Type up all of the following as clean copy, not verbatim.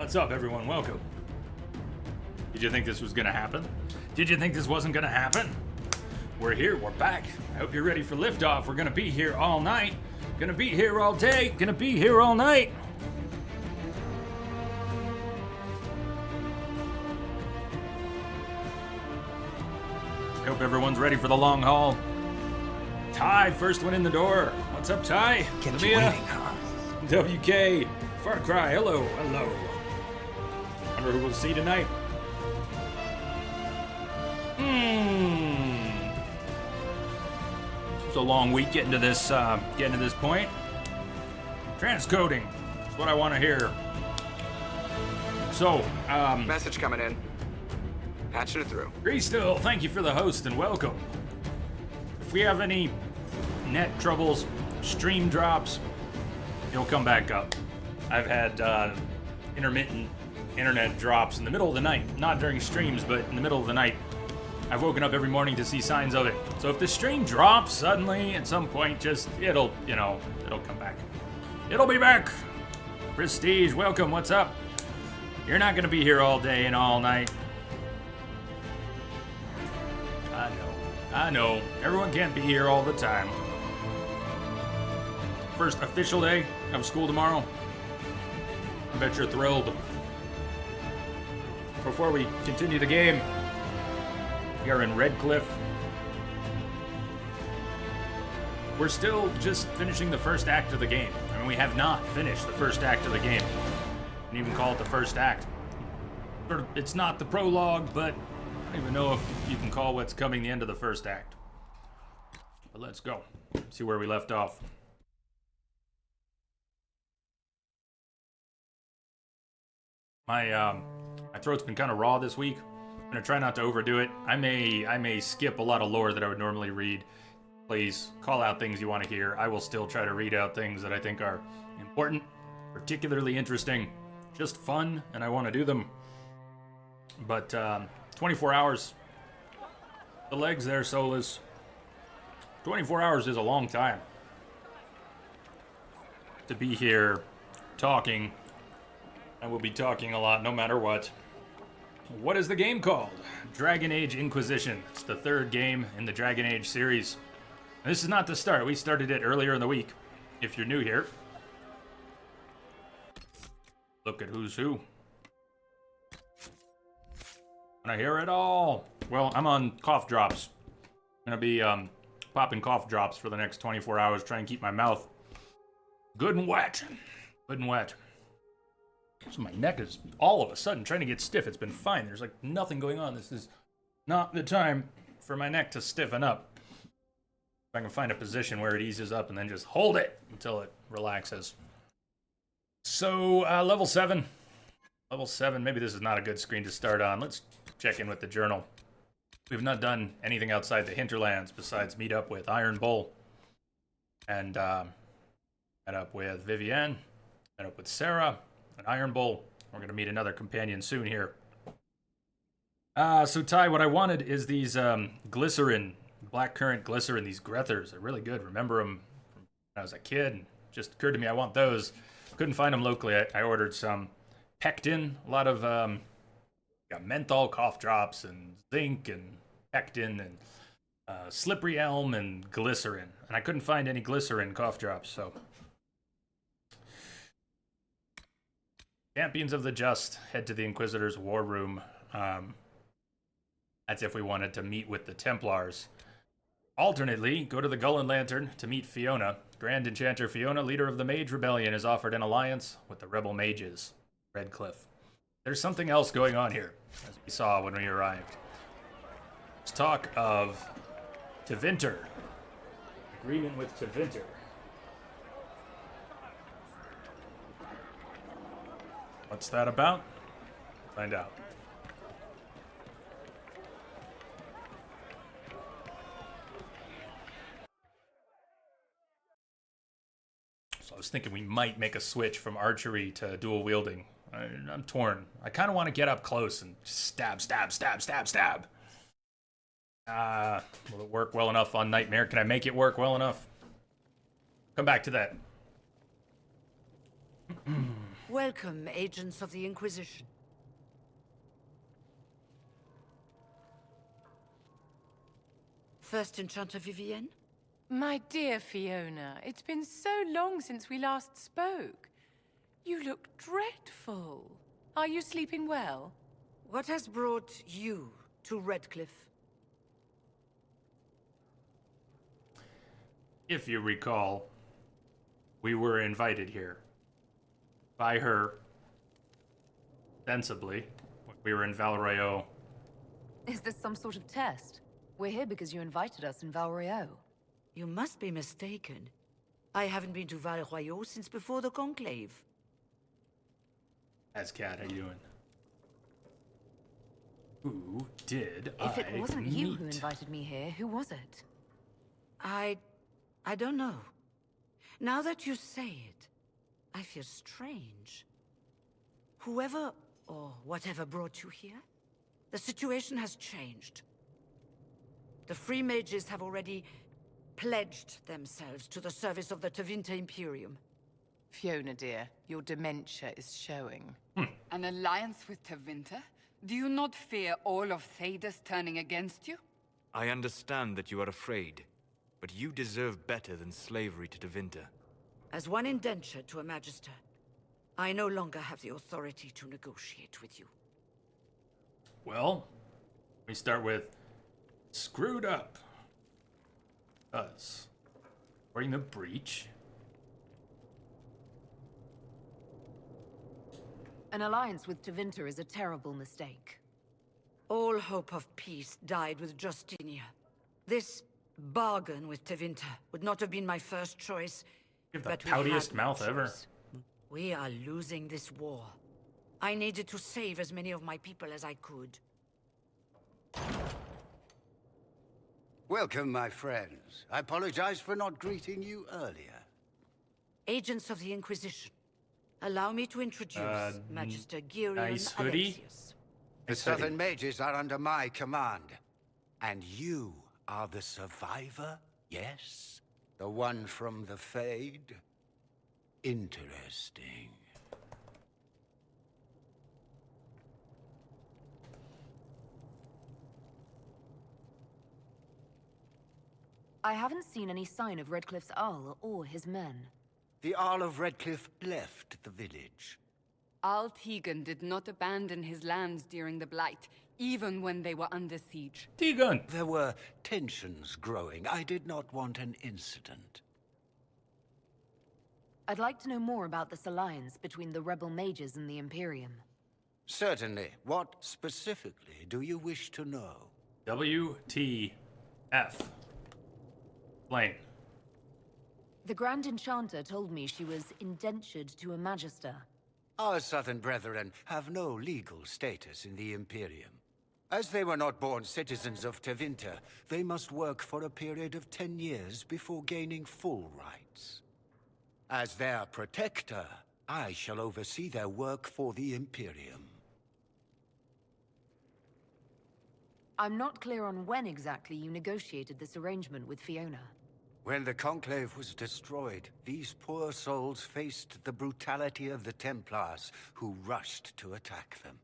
What's up, everyone? Welcome. Did you think this was gonna happen? Did you think this wasn't gonna happen? We're here, we're back. I hope you're ready for liftoff. We're gonna be here all night. Gonna be here all day. Gonna be here all night. I hope everyone's ready for the long haul. Ty, first one in the door. What's up, Ty? Kept you waiting, huh? WK, Far Cry, hello. Wonder who we'll see tonight. It's a long week getting to this point. Transcoding is what I want to hear. So, Message coming in. Patching it through. Greastill, thank you for the host and welcome. If we have any net troubles, stream drops, it'll come back up. I've had intermittent internet drops in the middle of the night. Not during streams, but in the middle of the night. I've woken up every morning to see signs of it. So if the stream drops suddenly at some point, just, it'll come back. It'll be back. Prestige, welcome, what's up? You're not gonna be here all day and all night. I know. Everyone can't be here all the time. First official day of school tomorrow. I bet you're thrilled. Before we continue the game, we are in Redcliffe. We're still just finishing the first act of the game. I mean, we have not finished the first act of the game. You can even call it the first act. It's not the prologue, but I don't even know if you can call what's coming the end of the first act. But let's go. See where we left off. My throat's been kind of raw this week. I'm gonna try not to overdo it. I may skip a lot of lore that I would normally read. Please call out things you want to hear. I will still try to read out things that I think are important, particularly interesting, just fun, and I want to do them. But 24 hours. The legs there, Solus. 24 hours is a long time to be here talking. I will be talking a lot no matter what. What is the game called? Dragon Age Inquisition. It's the third game in the Dragon Age series. And this is not the start. We started it earlier in the week. If you're new here, look at who's who. Can I hear it all? Well, I'm on cough drops. I'm gonna be popping cough drops for the next 24 hours, trying to keep my mouth good and wet. Good and wet. So my neck is all of a sudden trying to get stiff. It's been fine. There's like nothing going on. This is not the time for my neck to stiffen up. If I can find a position where it eases up and then just hold it until it relaxes. So, level 7. Level 7. Maybe this is not a good screen to start on. Let's check in with the journal. We've not done anything outside the hinterlands besides meet up with Iron Bull. And, met up with Vivienne. Met up with Sarah. An Iron Bull. We're going to meet another companion soon here. So Ty, what I wanted is these glycerin, blackcurrant glycerin, these Grethers. They're really good. Remember them from when I was a kid. And just occurred to me I want those. Couldn't find them locally. I ordered some pectin. A lot of got menthol cough drops and zinc and pectin and slippery elm and glycerin. And I couldn't find any glycerin cough drops, so... Champions of the Just, head to the Inquisitor's war room. That's if we wanted to meet with the Templars. Alternately, go to the Gullen Lantern to meet Fiona. Grand Enchanter Fiona, leader of the Mage Rebellion, is offered an alliance with the Rebel Mages. Redcliffe. There's something else going on here, as we saw when we arrived. Let's talk of Tevinter. Agreement with Tevinter. What's that about? Find out. So I was thinking we might make a switch from archery to dual wielding. I'm torn. I kind of want to get up close and stab. Will it work well enough on Nightmare? Can I make it work well enough? Come back to that. Welcome, agents of the Inquisition. First Enchanter Vivienne? My dear Fiona, it's been so long since we last spoke. You look dreadful. Are you sleeping well? What has brought you to Redcliffe? If you recall, we were invited here by her, sensibly. We were in Valrayo. Is this some sort of test? We're here because you invited us in Valrayo. You must be mistaken. I haven't been to Valrayo since before the Conclave. Cat, how you doing? Who did If it I wasn't meet? you who invited me here, who was it? I don't know. Now that you say it, I feel strange. Whoever or whatever brought you here, the situation has changed. The Free Mages have already pledged themselves to the service of the Tevinter Imperium. Fiona, dear, your dementia is showing. An alliance with Tevinter? Do you not fear all of Thedas turning against you? I understand that you are afraid, but you deserve better than slavery to Tevinter. As one indentured to a Magister, I no longer have the authority to negotiate with you. Well, we start with screwed up. Us. Wearing the breach. An alliance with Tevinter is a terrible mistake. All hope of peace died with Justinia. This bargain with Tevinter would not have been my first choice. You have the but we poutiest had no mouth ever. choice. We are losing this war. I needed to save as many of my people as I could. Welcome, my friends. I apologize for not greeting you earlier. Agents of the Inquisition, allow me to introduce Magister Girion nice hoodie. Alexius. The Southern Mages are under my command. And you are the survivor, yes? The one from the Fade? Interesting. I haven't seen any sign of Redcliffe's Arl or his men. The Arl of Redcliffe left the village. Al Tegan did not abandon his lands during the Blight, even when they were under siege. T-gun. There were tensions growing. I did not want an incident. I'd like to know more about this alliance between the rebel mages and the Imperium. Certainly. What specifically do you wish to know? WTF. Plain. The Grand Enchanter told me she was indentured to a Magister. Our southern brethren have no legal status in the Imperium. As they were not born citizens of Tevinter, they must work for a period of 10 years before gaining full rights. As their protector, I shall oversee their work for the Imperium. I'm not clear on when exactly you negotiated this arrangement with Fiona. When the Conclave was destroyed, these poor souls faced the brutality of the Templars, who rushed to attack them.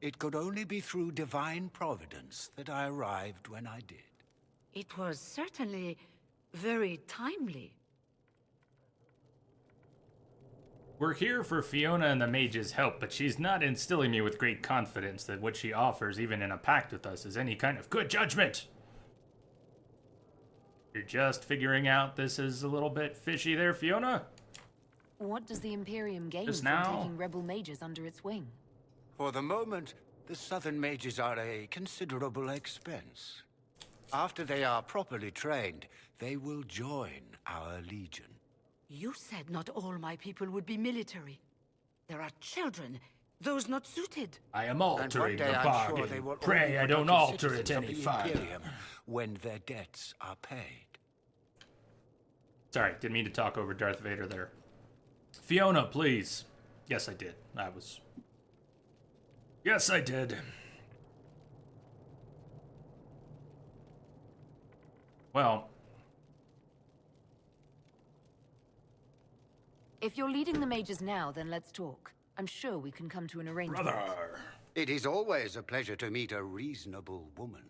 It could only be through divine providence that I arrived when I did. It was certainly very timely. We're here for Fiona and the mage's help, but she's not instilling me with great confidence that what she offers, even in a pact with us, is any kind of good judgment. You're just figuring out this is a little bit fishy there, Fiona? What does the Imperium gain Just from now? taking rebel mages under its wing? For the moment, the Southern Mages are a considerable expense. After they are properly trained, they will join our legion. You said not all my people would be military. There are children, those not suited. I am And one altering day the I'm sure they bargain. will all Pray be I don't productive alter it citizens of any the further. Imperium when their debts are paid. Sorry, didn't mean to talk over Darth Vader there. Fiona, please. Yes, I did. Yes, I did. Well, If you're leading the mages now, then let's talk. I'm sure we can come to an arrangement. Brother! It is always a pleasure to meet a reasonable woman.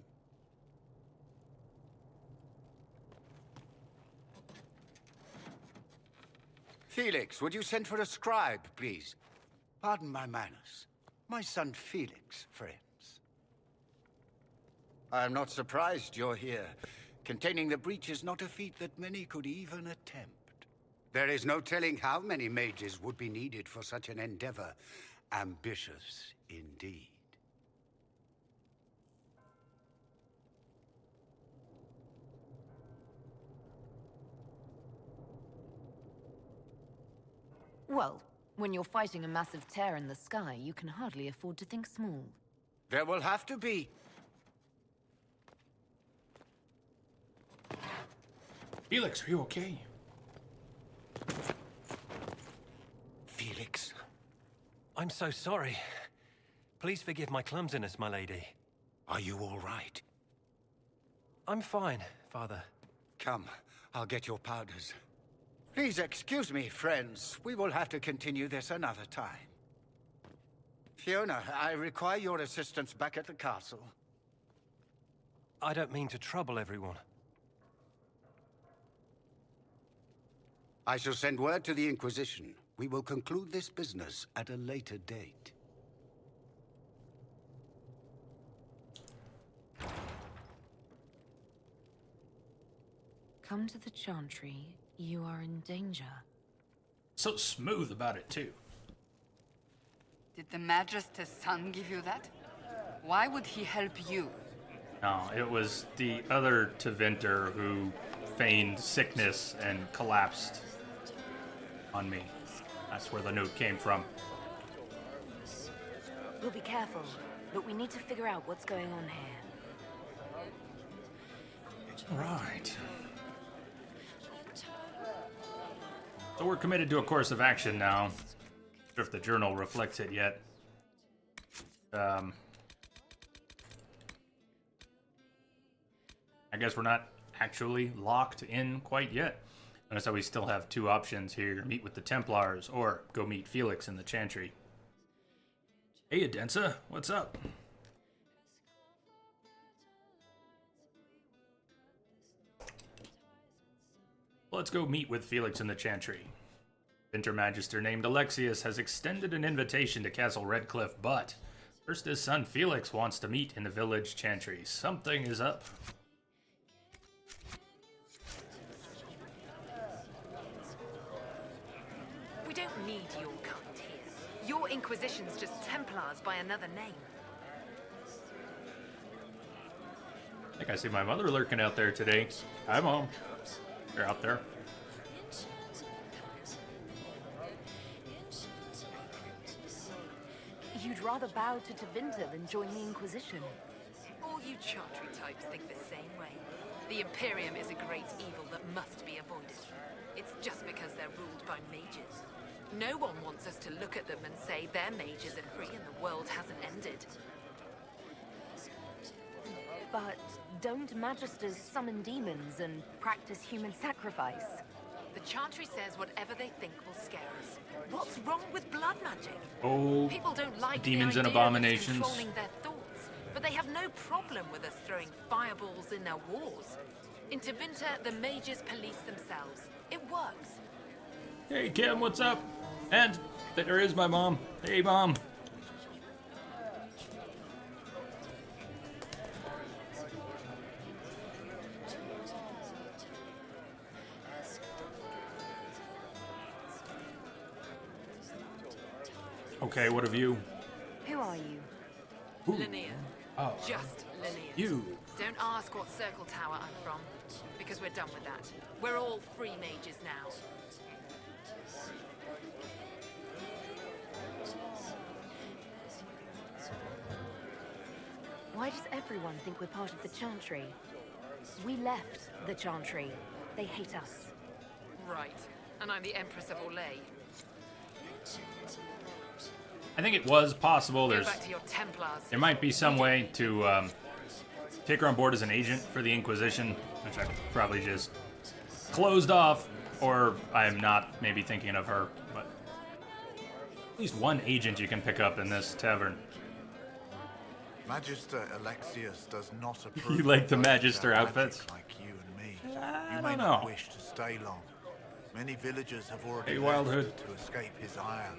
Felix, would you send for a scribe, please? Pardon my manners. My son Felix, friends. I'm not surprised you're here. Containing the breach is not a feat that many could even attempt. There is no telling how many mages would be needed for such an endeavor. Ambitious indeed. Well, when you're fighting a massive tear in the sky, you can hardly afford to think small. There will have to be. Felix, are you okay? Felix. I'm so sorry. Please forgive my clumsiness, my lady. Are you all right? I'm fine, Father. Come, I'll get your powders. Please excuse me, friends. We will have to continue this another time. Fiona, I require your assistance back at the castle. I don't mean to trouble everyone. I shall send word to the Inquisition. We will conclude this business at a later date. Come to the Chantry. You are in danger. So smooth about it, too. Did the Magister's son give you that? Why would he help you? No, it was the other Tevinter who feigned sickness and collapsed on me. That's where the note came from. We'll be careful, but we need to figure out what's going on here. Right. So we're committed to a course of action now. Not sure if the journal reflects it yet. I guess we're not actually locked in quite yet. Notice how we still have two options here. Meet with the Templars or go meet Felix in the Chantry. Hey, Adensa, what's up? Let's go meet with Felix in the Chantry. Intermagister named Alexius has extended an invitation to Castle Redcliffe, but first his son Felix wants to meet in the village Chantry. Something is up. We don't need your kind here. Your Inquisition's just Templars by another name. I think I see my mother lurking out there today. Hi, Mom. You're out there. You'd rather bow to Tevinter than join the Inquisition. All you Chantry types think the same way. The Imperium is a great evil that must be avoided. It's just because they're ruled by mages. No one wants us to look at them and say their mages are free and the world hasn't ended. But don't Magisters summon demons and practice human sacrifice? The Chantry says whatever they think will scare us. What's wrong with blood magic? Oh, People don't like demons the and idea of us abominations. controlling their thoughts, but they have no problem with us throwing fireballs in their wars. In Tevinter, the mages police themselves. It works. Hey, Kim, what's up? And there is my mom. Hey, Mom. Okay, what of you? Who are you? Linnea. Oh, Just Linnea. you. Don't ask what Circle Tower I'm from, because we're done with that. We're all free mages now. Why does everyone think we're part of the Chantry? We left the Chantry. They hate us. Right. And I'm the Empress of Orlais. I think it was possible. Go back to your Templars. There might be some way to take her on board as an agent for the Inquisition, which I probably just closed off, or I am not maybe thinking of her. But At least one agent you can pick up in this tavern. Magister Alexius does not approve. You like the of those Magister without outfits? magic like you and me. I You may don't not know. wish to stay long. Many villagers have already Hey, left Wildhood. to escape his ire.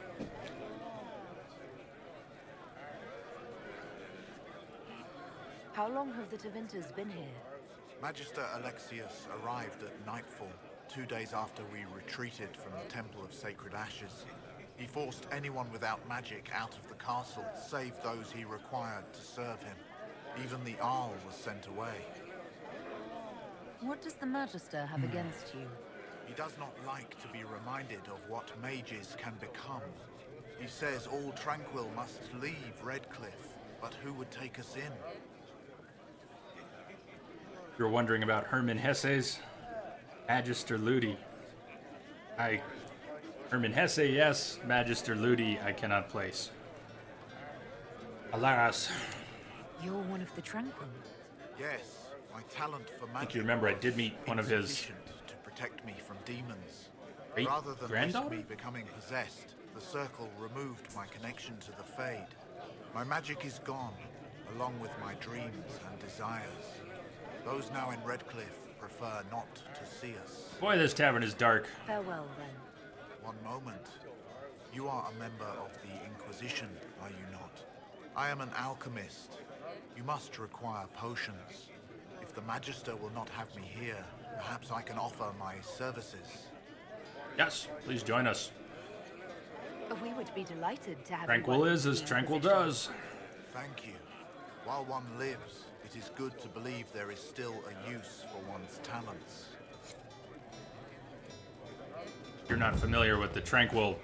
How long have the Tevinters been here? Magister Alexius arrived at nightfall, 2 days after we retreated from the Temple of Sacred Ashes. He forced anyone without magic out of the castle, save those he required to serve him. Even the Arl was sent away. What does the Magister have against you? He does not like to be reminded of what mages can become. He says all Tranquil must leave Redcliffe, but who would take us in? You're wondering about Hermann Hesse's Magister Ludi. Hermann Hesse, yes. Magister Ludi, I cannot place. Alas. You're one of the Tranquil. Yes, my talent for magic. I think you remember I did meet one of his insufficient to protect me from demons. great Rather than risk granddaughter? me becoming possessed, the circle removed my connection to the Fade. My magic is gone, along with my dreams and desires. Those now in Redcliffe prefer not to see us. Boy, this tavern is dark. Farewell, then. One moment. You are a member of the Inquisition, are you not? I am an alchemist. You must require potions. If the Magister will not have me here, perhaps I can offer my services. Yes, please join us. We would be delighted to have Tranquil you is as tranquil does. Thank you. While one lives, it is good to believe there is still a use for one's talents. You're not familiar with the Tranquil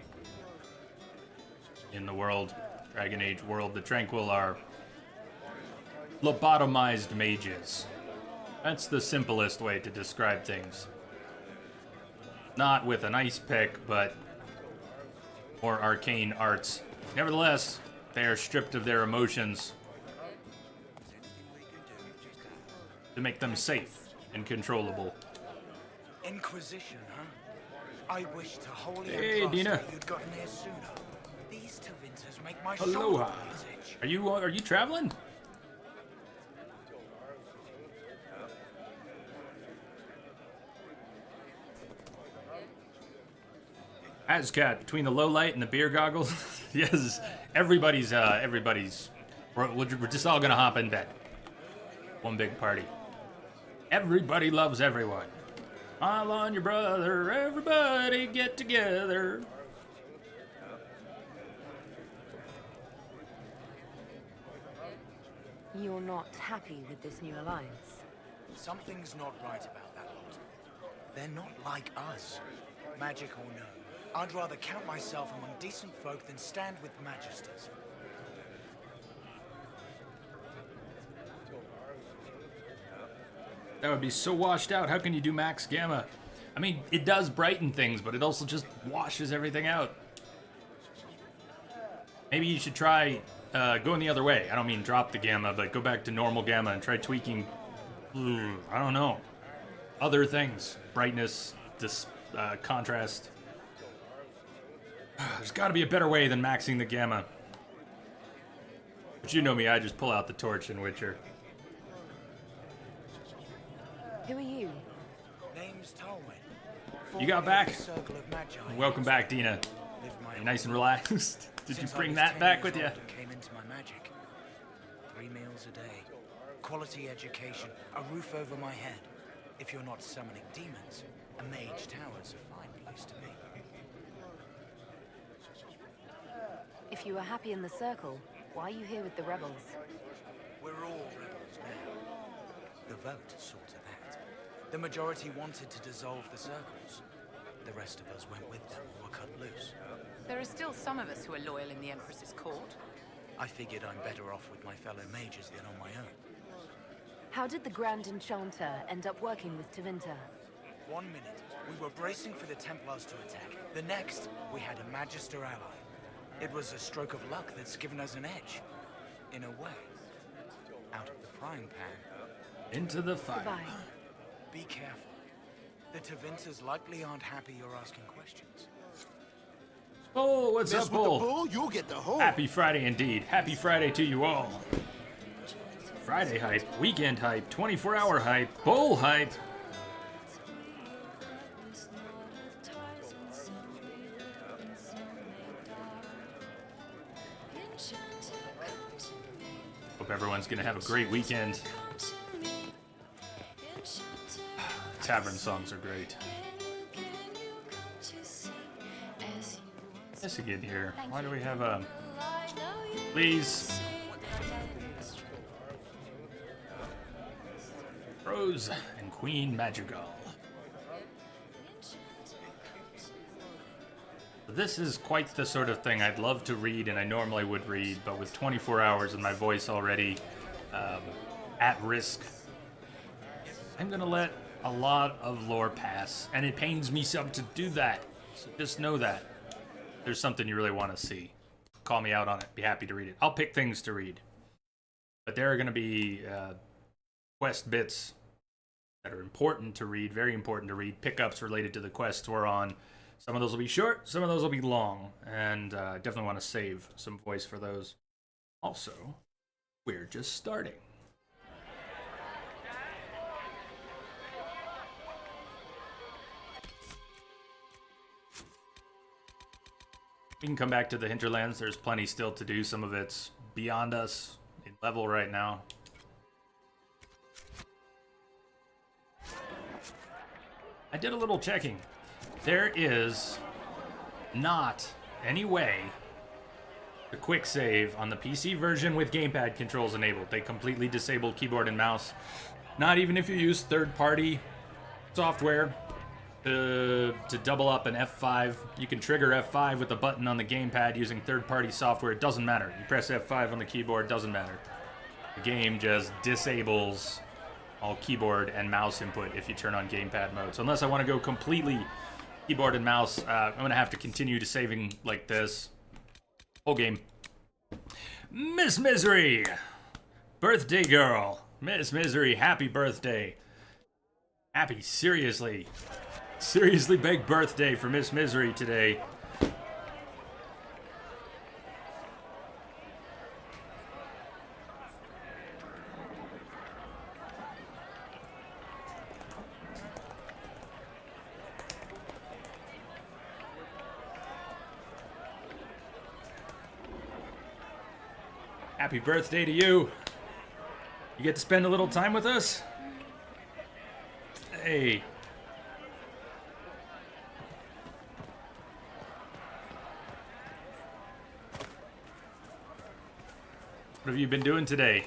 in the world, Dragon Age world. The Tranquil are lobotomized mages. That's the simplest way to describe things. Not with an ice pick, but more arcane arts. Nevertheless, they are stripped of their emotions to make them safe and controllable. Inquisition, huh? I wish to wholly Hey, and Dina. that you'd gotten here sooner. These Tevinters make my Aloha. shoulder blades itch. Are you traveling? Azcat, between the low light and the beer goggles. Yes, everybody's. We're just all gonna hop in bed. One big party. Everybody loves everyone. All on your brother, everybody get together. You're not happy with this new alliance? Something's not right about that lot. They're not like us. Magic or no, I'd rather count myself among decent folk than stand with Magisters. That would be so washed out. How can you do max gamma? I mean, it does brighten things, but it also just washes everything out. Maybe you should try going the other way. I don't mean drop the gamma, but go back to normal gamma and try tweaking, I don't know, other things. Brightness, contrast. There's got to be a better way than maxing the gamma. But you know me, I just pull out the torch in Witcher. Who are you? Name's Tolwyn. You got back? Circle of Magi. Welcome back, Dina. Are you nice and relaxed? Did you bring that back with you? Came into my magic. 3 meals a day, quality education, a roof over my head. If you're not summoning demons, a mage tower's a fine place to be. If you were happy in the Circle, why are you here with the rebels? We're all rebels now. The vote saw to that. The majority wanted to dissolve the circles. The rest of us went with them or were cut loose. There are still some of us who are loyal in the Empress's court. I figured I'm better off with my fellow mages than on my own. How did the Grand Enchanter end up working with Tevinter? 1 minute, we were bracing for the Templars to attack. The next, we had a Magister ally. It was a stroke of luck that's given us an edge. In a way. Out of the frying pan. Into the fire. Goodbye. Be careful. The Tevinters likely aren't happy you're asking questions. Oh, what's Mess up, with the Bull? bull, you'll get the hole. Happy Friday indeed. Happy Friday to you all. Friday hype, weekend hype, 24-hour hype, bull hype. Hope everyone's gonna have a great weekend. Tavern songs are great. Let's again here. Why do we have a... Please. Rose and Queen Madrigal. This is quite the sort of thing I'd love to read, and I normally would read, but with 24 hours and my voice already at risk, I'm gonna let a lot of lore pass, and it pains me some to do that. So just know that. There's something you really want to see, call me out on it. Be happy to read it. I'll pick things to read. But there are going to be quest bits that are important to read, very important to read, pickups related to the quests we're on. Some of those will be short, some of those will be long, and definitely want to save some voice for those. Also, we're just starting. We can come back to the hinterlands. There's plenty still to do. Some of it's beyond us in level right now. I did a little checking. There is not any way to quick save on the PC version with gamepad controls enabled. They completely disabled keyboard and mouse. Not even if you use third-party software to double up an F5. You can trigger F5 with a button on the gamepad using third-party software. It doesn't matter. You press F5 on the keyboard, doesn't matter. The game just disables all keyboard and mouse input if you turn on gamepad mode. So unless I want to go completely keyboard and mouse, I'm going to have to continue to saving like this. Whole game. Miss Misery! Birthday girl. Miss Misery, happy birthday. Happy, seriously big birthday for Miss Misery today. Happy birthday to you. You get to spend a little time with us? Hey. What have you been doing today?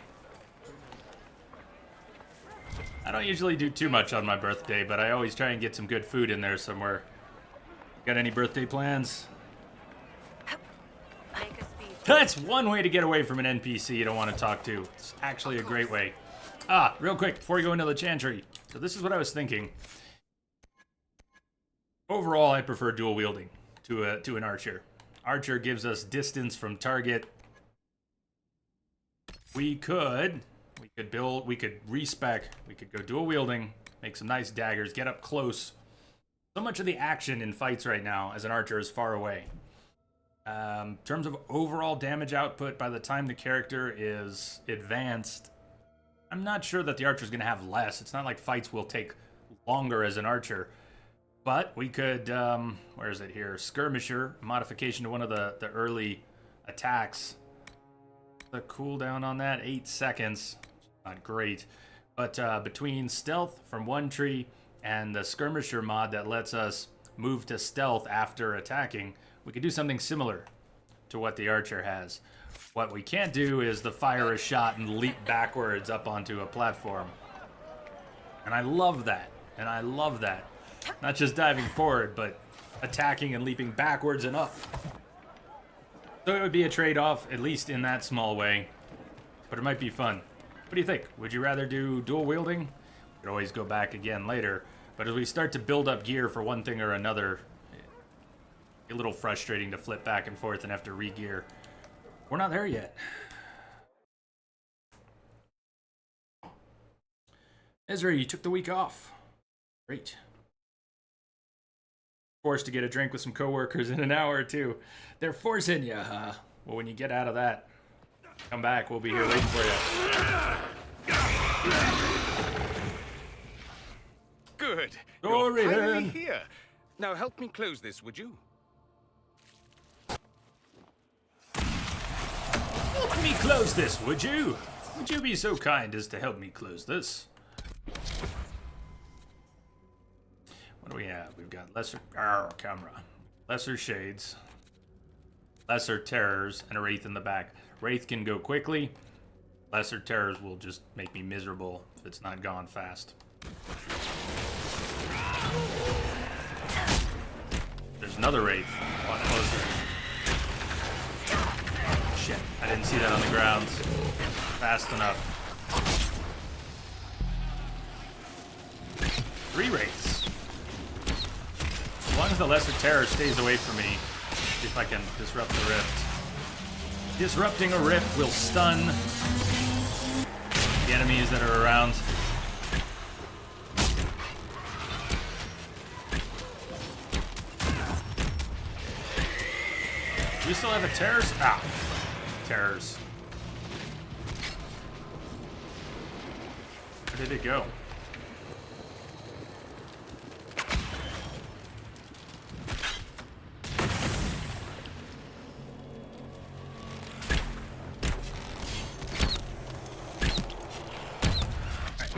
I don't usually do too much on my birthday, but I always try and get some good food in there somewhere. Got any birthday plans? That's one way to get away from an NPC you don't want to talk to. It's actually a great way. Real quick, before we go into the chantry. So this is what I was thinking. Overall, I prefer dual wielding to an archer. Archer gives us distance from target. We could respec, we could go dual wielding, make some nice daggers, get up close. So much of the action in fights right now as an archer is far away. In terms of overall damage output, by the time the character is advanced, I'm not sure that the archer's going to have less. It's not like fights will take longer as an archer. But we could, where is it here? Skirmisher, modification to one of the early attacks. The cooldown on that, 8 seconds. Not great. But between stealth from one tree and the skirmisher mod that lets us move to stealth after attacking, we could do something similar to what the archer has. What we can't do is the fire a shot and leap backwards up onto a platform. And I love that. Not just diving forward, but attacking and leaping backwards and up. So it would be a trade-off, at least in that small way. But it might be fun. What do you think? Would you rather do dual wielding? We could always go back again later. But as we start to build up gear for one thing or another, a little frustrating to flip back and forth and have to re-gear. We're not there yet. Ezra, you took the week off. Great. forced to get a drink with some coworkers in an hour or two. They're forcing you, huh? Well, when you get out of that, come back. We'll be here waiting for you. Good. Dorian! You're finally here. Now help me close this, would you? Help me close this, would you? Would you be so kind as to help me close this? What do we have? We've got lesser camera, lesser shades, lesser terrors, and a wraith in the back. Wraith can go quickly. Lesser terrors will just make me miserable if it's not gone fast. There's another wraith. A lot closer. Shit, I didn't see that on the ground fast enough. 3 wraiths. As long as the lesser terror stays away from me, see if I can disrupt the rift. Disrupting a rift will stun the enemies that are around. Do we still have a terrors? Ah, terrors. Where did it go?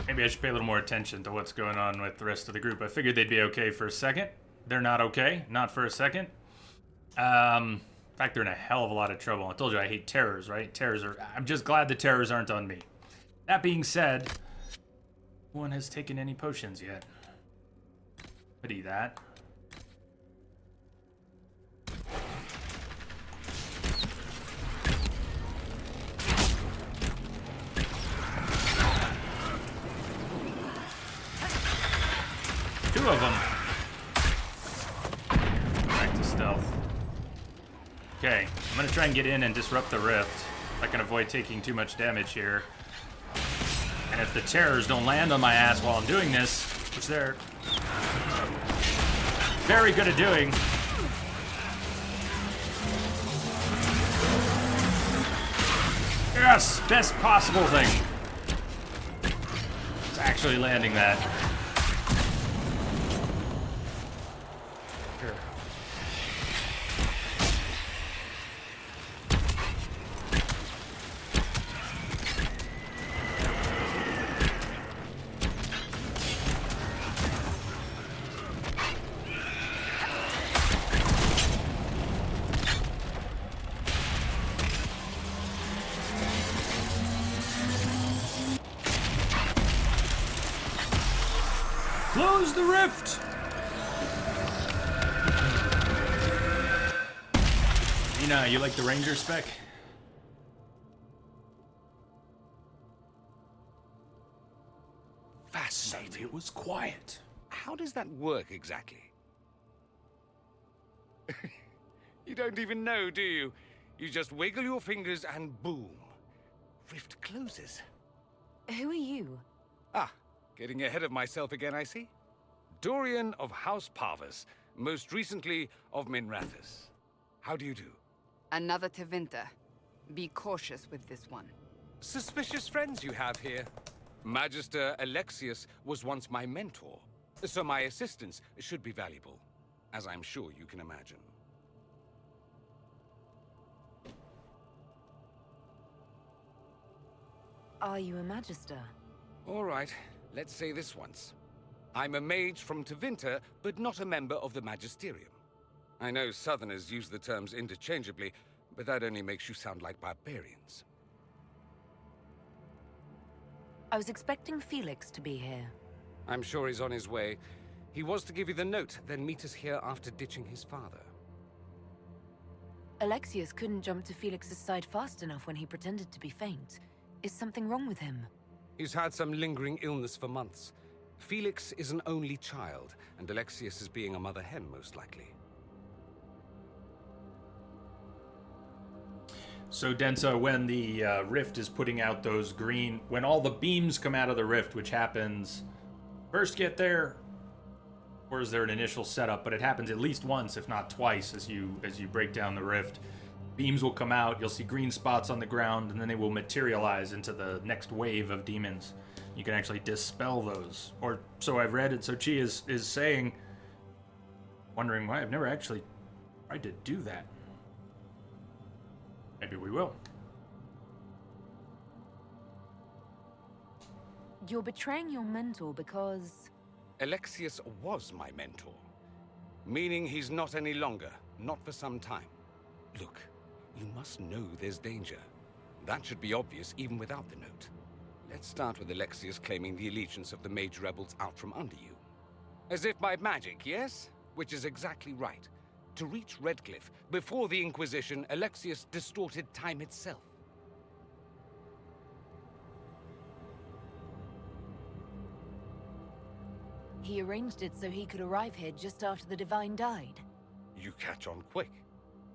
Maybe I should pay a little more attention to what's going on with the rest of the group. I figured they'd be okay for a second. They're not okay. Not for a second. In fact, they're in a hell of a lot of trouble. I told you I hate terrors, right? Terrors are... I'm just glad the terrors aren't on me. That being said, no one has taken any potions yet. Pity that. Two of them. Back to stealth. Okay, I'm gonna try and get in and disrupt the rift. I can avoid taking too much damage here. And if the terrors don't land on my ass while I'm doing this, which they're very good at doing. Yes, best possible thing. It's actually landing that. Here. Close the rift! Nina, you like the Ranger spec? Fascinating. It was quiet. How does that work exactly? You don't even know, do you? You just wiggle your fingers and boom. Rift closes. Who are you? Ah, getting ahead of myself again, I see. Dorian of House Parvus, most recently of Minrathous. How do you do? Another Tevinter. Be cautious with this one. Suspicious friends you have here. Magister Alexius was once my mentor, so my assistance should be valuable, as I'm sure you can imagine. Are you a Magister? All right, let's say this once. I'm a mage from Tevinter, but not a member of the Magisterium. I know Southerners use the terms interchangeably, but that only makes you sound like barbarians. I was expecting Felix to be here. I'm sure he's on his way. He was to give you the note, then meet us here after ditching his father. Alexius couldn't jump to Felix's side fast enough when he pretended to be faint. Is something wrong with him? He's had some lingering illness for months. Felix is an only child, and Alexius is being a mother hen, most likely. So, Densa, when the rift is putting out those green... When all the beams come out of the rift, which happens... First get there... or is there an initial setup? But it happens at least once, if not twice, as you break down the rift. Beams will come out, you'll see green spots on the ground, and then they will materialize into the next wave of demons. You can actually dispel those. Or so I've read, and so Chi is saying, wondering why I've never actually tried to do that. Maybe we will. You're betraying your mentor because... Alexius was my mentor. Meaning he's not any longer. Not for some time. Look, you must know there's danger. That should be obvious even without the note. Let's start with Alexius claiming the allegiance of the mage rebels out from under you. As if by magic, yes? Which is exactly right. To reach Redcliffe, before the Inquisition, Alexius distorted time itself. He arranged it so he could arrive here just after the Divine died. You catch on quick.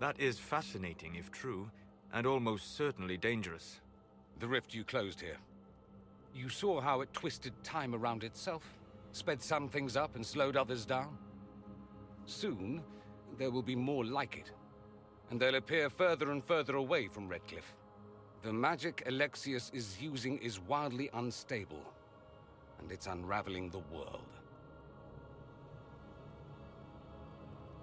That is fascinating if true, and almost certainly dangerous. The rift you closed here. You saw how it twisted time around itself, sped some things up and slowed others down. Soon, there will be more like it, and they'll appear further and further away from Redcliffe. The magic Alexius is using is wildly unstable, and it's unraveling the world.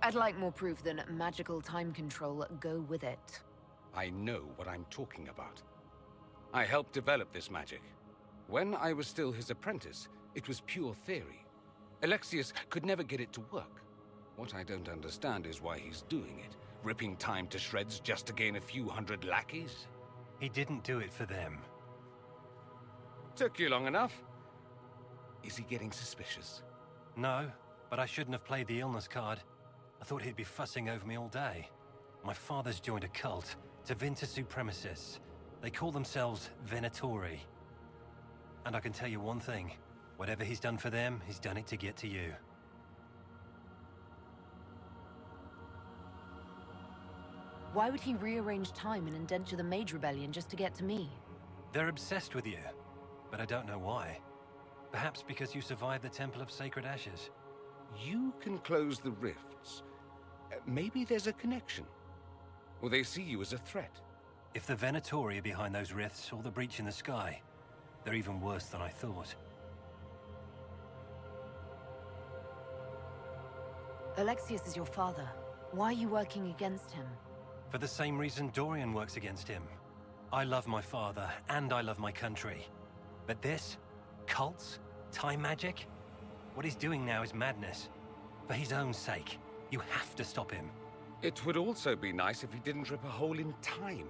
I'd like more proof than magical time control go with it. I know what I'm talking about. I helped develop this magic. When I was still his apprentice, it was pure theory. Alexius could never get it to work. What I don't understand is why he's doing it, ripping time to shreds just to gain a few hundred lackeys. He didn't do it for them. Took you long enough. Is he getting suspicious? No, but I shouldn't have played the illness card. I thought he'd be fussing over me all day. My father's joined a cult, Tevinter Supremacists. They call themselves Venatori. And I can tell you one thing. Whatever he's done for them, he's done it to get to you. Why would he rearrange time and indenture the Mage Rebellion just to get to me? They're obsessed with you, but I don't know why. Perhaps because you survived the Temple of Sacred Ashes. You can close the rifts. Maybe there's a connection. Or they see you as a threat. If the Venatori are behind those rifts or the breach in the sky, they're even worse than I thought. Alexius is your father. Why are you working against him? For the same reason Dorian works against him. I love my father, and I love my country. But this? Cults? Time magic? What he's doing now is madness. For his own sake. You have to stop him. It would also be nice if he didn't rip a hole in time.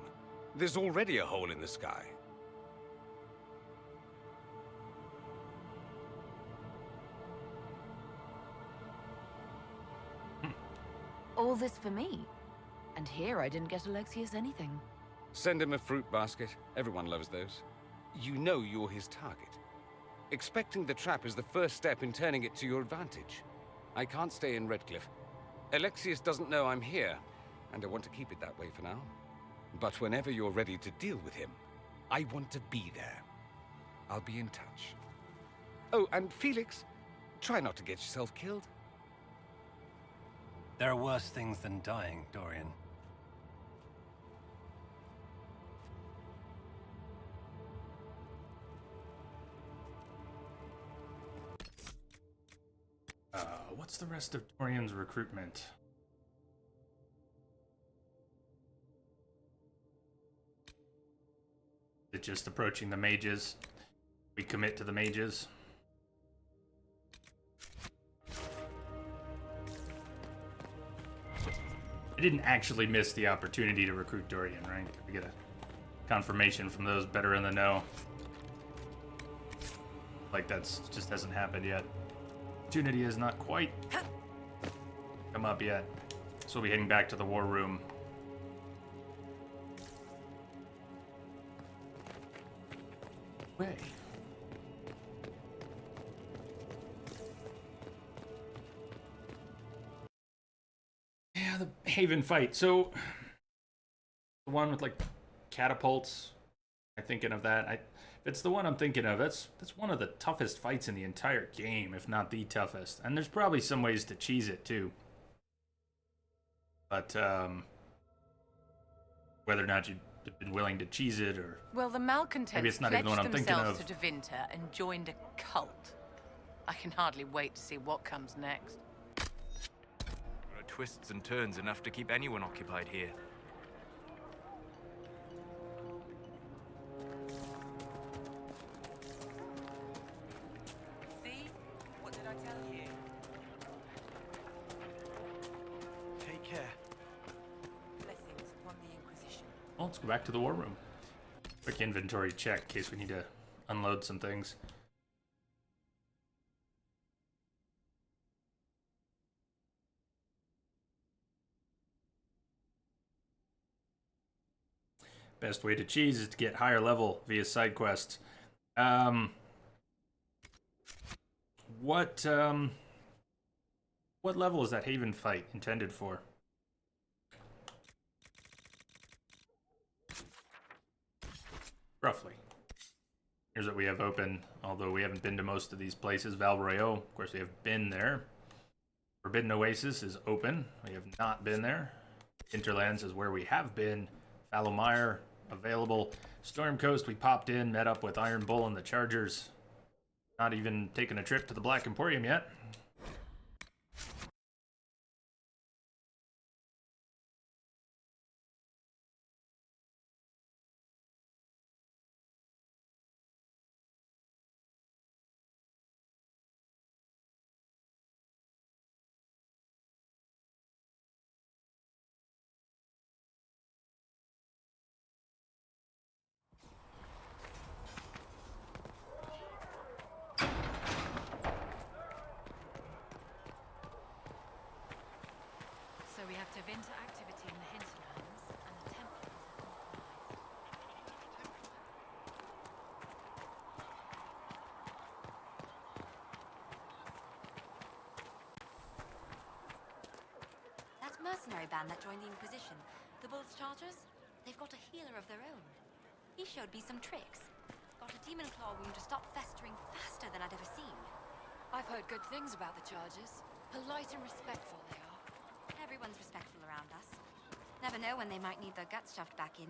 There's already a hole in the sky. All this for me? And here I didn't get Alexius anything. Send him a fruit basket. Everyone loves those. You know you're his target. Expecting the trap is the first step in turning it to your advantage. I can't stay in Redcliffe. Alexius doesn't know I'm here, and I want to keep it that way for now. But whenever you're ready to deal with him, I want to be there. I'll be in touch. Oh, and Felix, try not to get yourself killed. There are worse things than dying, Dorian. What's the rest of Dorian's recruitment? Is it just approaching the mages? We commit to the mages. I didn't actually miss the opportunity to recruit Dorian, right? We get a confirmation from those better in the know. Like that's just hasn't happened yet. Opportunity has not quite come up yet. So we'll be heading back to the war room. Way. Yeah, the Haven fight. So the one with like catapults. I'm thinking of that. It's the one I'm thinking of. That's one of the toughest fights in the entire game, if not the toughest. And there's probably some ways to cheese it too. But whether or not you've been willing to cheese it, or well, the malcontents maybe it's not even the one I'm thinking themselves of. to Tevinter and joined a cult. I can hardly wait to see what comes next. There are twists and turns enough to keep anyone occupied here. See? What did I tell you? Take care. Blessings upon the Inquisition. Well, let's go back to the war room. Quick inventory check in case we need to unload some things. Best way to cheese is to get higher level via side quests. What level is that Haven fight intended for? Roughly. Here's what we have open, although we haven't been to most of these places. Val Royeaux, of course, we have been there. Forbidden Oasis is open. We have not been there. Hinterlands is where we have been. Fallowmire, available. Storm Coast, we popped in, met up with Iron Bull and the Chargers. Not even taking a trip to the Black Emporium yet. So we have Tevinter activity in the hinterlands and the Templars are That mercenary band that joined the Inquisition, the Bull's Chargers, they've got a healer of their own. He showed me some tricks. Got a demon claw wound to stop festering faster than I'd ever seen. I've heard good things about the Chargers. Polite and respectful they are. Everyone's respectful around us. Never know when they might need their guts shoved back in.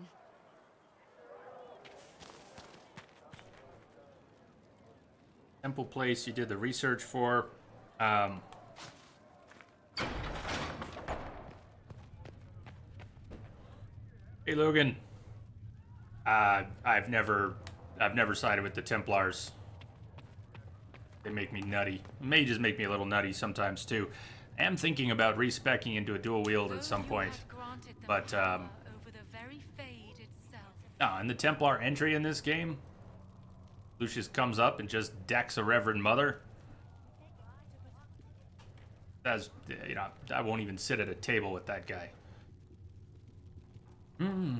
Temple Place you did the research for. Hey Logan. I've never sided with the Templars. They make me nutty. Mages make me a little nutty sometimes too. I am thinking about respeccing into a dual wield at some point. But and the Templar entry in this game, Lucius comes up and just decks a Reverend Mother. That's, you know, I won't even sit at a table with that guy. The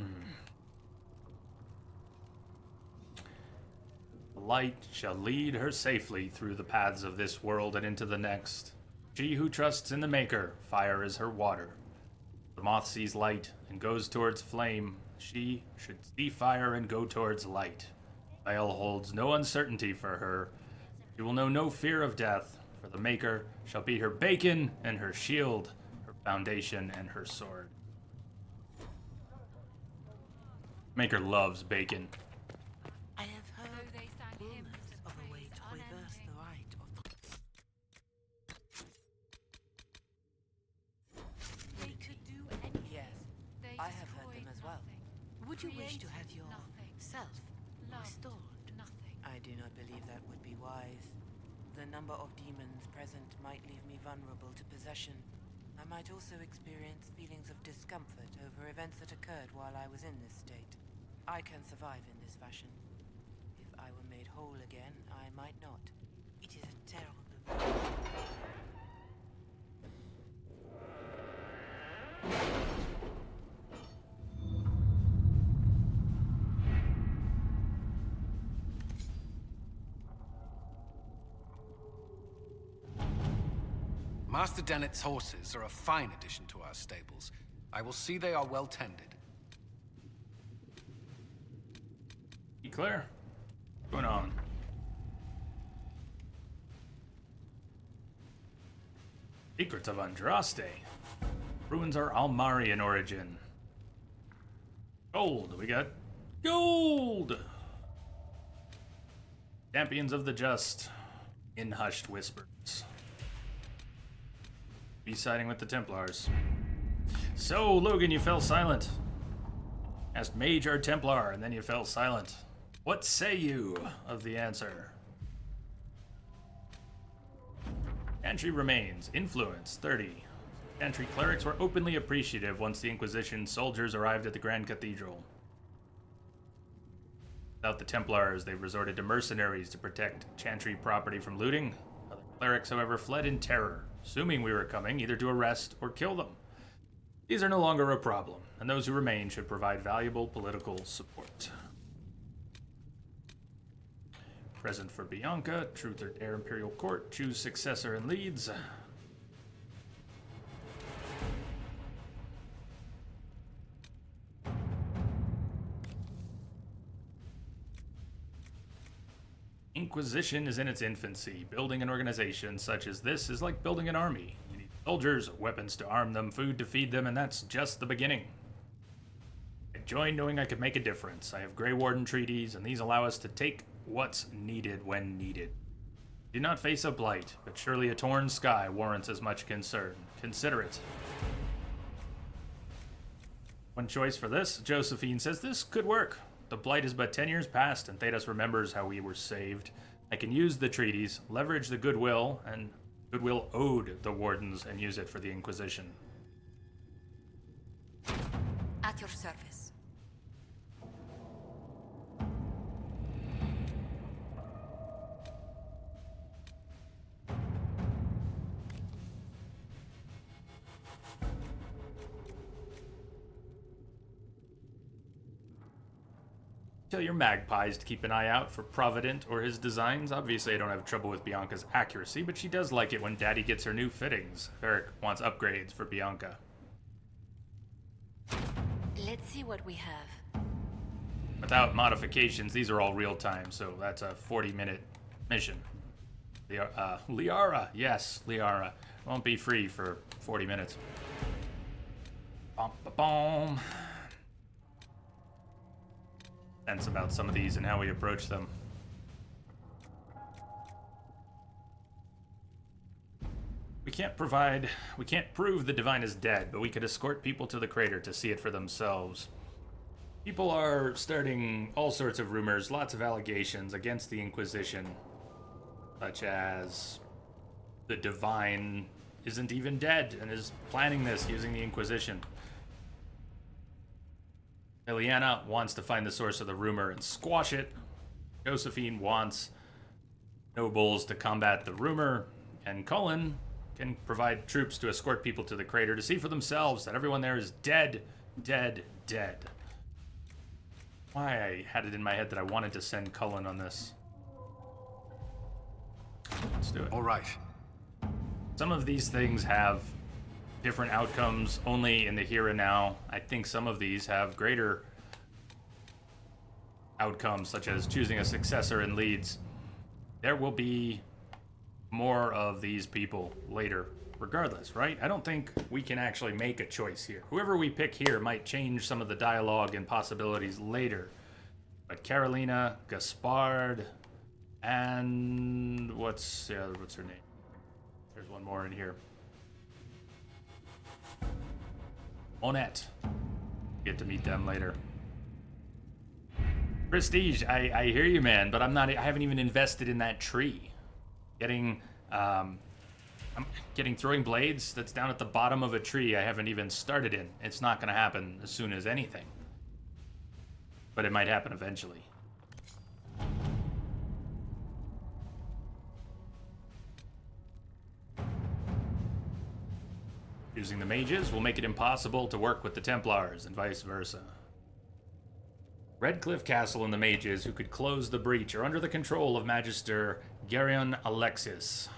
light shall lead her safely through the paths of this world and into the next. She who trusts in the Maker, fire is her water. The moth sees light and goes towards flame. She should see fire and go towards light. Vale holds no uncertainty for her. She will know no fear of death, for the Maker shall be her bacon and her shield, her foundation and her sword. Maker loves bacon. I have heard rumors of a way to reverse the right of the... They could do anything. Yes, I have heard them as well. Would you wish to have your self restored? I do not believe that would be wise. The number of demons present might leave me vulnerable to possession. I might also experience feelings of discomfort over events that occurred while I was in this state. I can survive in this fashion. If I were made whole again, I might not. It is a terrible... Master Dennett's horses are a fine addition to our stables. I will see they are well tended. Be clear. What's going on? Secrets of Andraste. Ruins are Almari in origin. Gold. We got gold. Champions of the Just. In hushed whispers. Be siding with the Templars. So, Logan, you fell silent. Asked Mage or Templar, and then you fell silent. What say you of the answer? Chantry remains. Influence, 30. Chantry clerics were openly appreciative once the Inquisition soldiers arrived at the Grand Cathedral. Without the Templars, they resorted to mercenaries to protect Chantry property from looting. Other clerics, however, fled in terror, assuming we were coming either to arrest or kill them. These are no longer a problem, and those who remain should provide valuable political support. Present for Bianca, Truth or Dare Imperial Court, choose successor and leads. Inquisition is in its infancy. Building an organization such as this is like building an army. You need soldiers, weapons to arm them, food to feed them, and that's just the beginning. I joined knowing I could make a difference. I have Grey Warden treaties, and these allow us to take what's needed when needed. Do not face a blight, but surely a torn sky warrants as much concern. Consider it. One choice for this, Josephine says this could work. The blight is but 10 years past, and Thedas remembers how we were saved. I can use the treaties, leverage the goodwill, and goodwill owed the wardens, and use it for the Inquisition. At your service. Tell your magpies to keep an eye out for Provident or his designs. Obviously, I don't have trouble with Bianca's accuracy, but she does like it when Daddy gets her new fittings. Ferric wants upgrades for Bianca. Let's see what we have. Without modifications, these are all real-time, so that's a 40-minute mission. Liara, yes, Liara. Won't be free for 40 minutes. Bom-ba-bom. Sense about some of these and how we approach them. We can't prove the Divine is dead, but we could escort people to the crater to see it for themselves. People are starting all sorts of rumors, lots of allegations against the Inquisition, such as the Divine isn't even dead and is planning this using the Inquisition. Eliana wants to find the source of the rumor and squash it. Josephine wants nobles to combat the rumor, and Cullen can provide troops to escort people to the crater to see for themselves that everyone there is dead, dead, dead. Why I had it in my head that I wanted to send Cullen on this. Let's do it. All right. Some of these things have different outcomes only in the here and now. I think some of these have greater outcomes, such as choosing a successor and leads. There will be more of these people later, regardless, right? I don't think we can actually make a choice here. Whoever we pick here might change some of the dialogue and possibilities later. But Carolina, Gaspard, and what's her name? There's one more in here. Monette. Get to meet them later. Prestige, I hear you, man, but I haven't even invested in that tree. I'm getting throwing blades that's down at the bottom of a tree I haven't even started in. It's not going to happen as soon as anything. But it might happen eventually. Using the mages will make it impossible to work with the Templars, and vice versa. Redcliffe Castle and the mages who could close the breach are under the control of Magister Garion Alexis,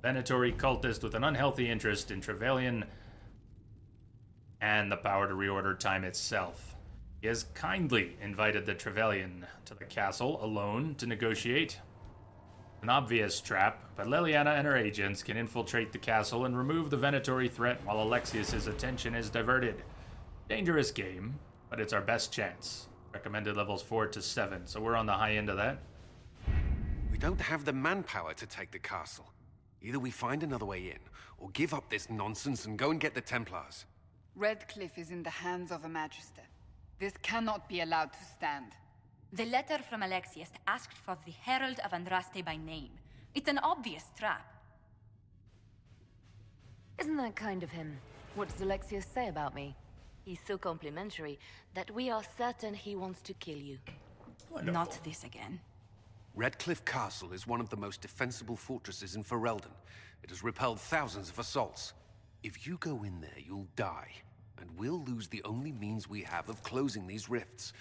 Venatori cultist with an unhealthy interest in Trevelyan and the power to reorder time itself. He has kindly invited the Trevelyan to the castle alone to negotiate. An obvious trap, but Liliana and her agents can infiltrate the castle and remove the Venatori threat while Alexius's attention is diverted. Dangerous game, but it's our best chance. Recommended levels 4 to 7, so we're on the high end of that. We don't have the manpower to take the castle. Either we find another way in, or give up this nonsense and go and get the Templars. Redcliffe is in the hands of a Magister. This cannot be allowed to stand. The letter from Alexius asked for the Herald of Andraste by name. It's an obvious trap. Isn't that kind of him? What does Alexius say about me? He's so complimentary that we are certain he wants to kill you. Wonderful. Not this again. Redcliffe Castle is one of the most defensible fortresses in Ferelden. It has repelled thousands of assaults. If you go in there, you'll die. And we'll lose the only means we have of closing these rifts.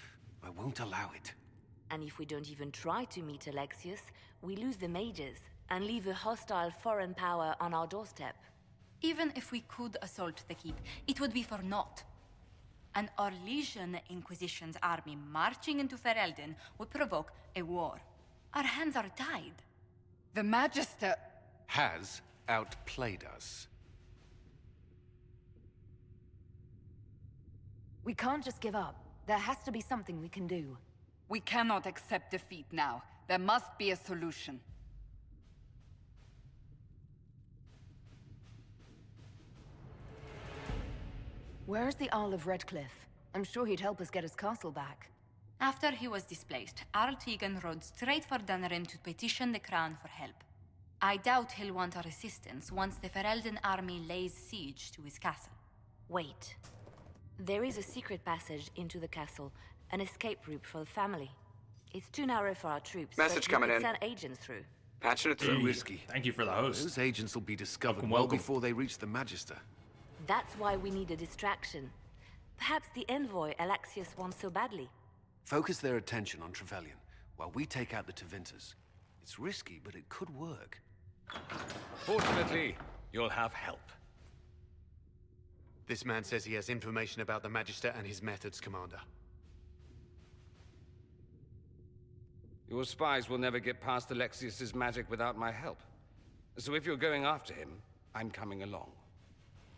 I won't allow it. And if we don't even try to meet Alexius, we lose the mages and leave a hostile foreign power on our doorstep. Even if we could assault the keep, it would be for naught. An Orlesian Inquisition's army marching into Ferelden would provoke a war. Our hands are tied. The Magister has outplayed us. We can't just give up. There has to be something we can do. We cannot accept defeat now. There must be a solution. Where's the Earl of Redcliffe? I'm sure he'd help us get his castle back. After he was displaced, Arl Tegan rode straight for Dunnerin to petition the Crown for help. I doubt he'll want our assistance once the Ferelden army lays siege to his castle. Wait. There is a secret passage into the castle, an escape route for the family. It's too narrow for our troops. Message but coming we in. can send agents through. Patching it So through. risky. Thank you for the host. Those agents will be discovered Welcome, well welcome. before they reach the Magister. That's why we need a distraction. Perhaps the envoy Alexius wants so badly. Focus their attention on Trevelyan, while we take out the Tevinters. It's risky, but it could work. Fortunately, you'll have help. This man says he has information about the Magister and his methods, Commander. Your spies will never get past Alexius's magic without my help. So if you're going after him, I'm coming along.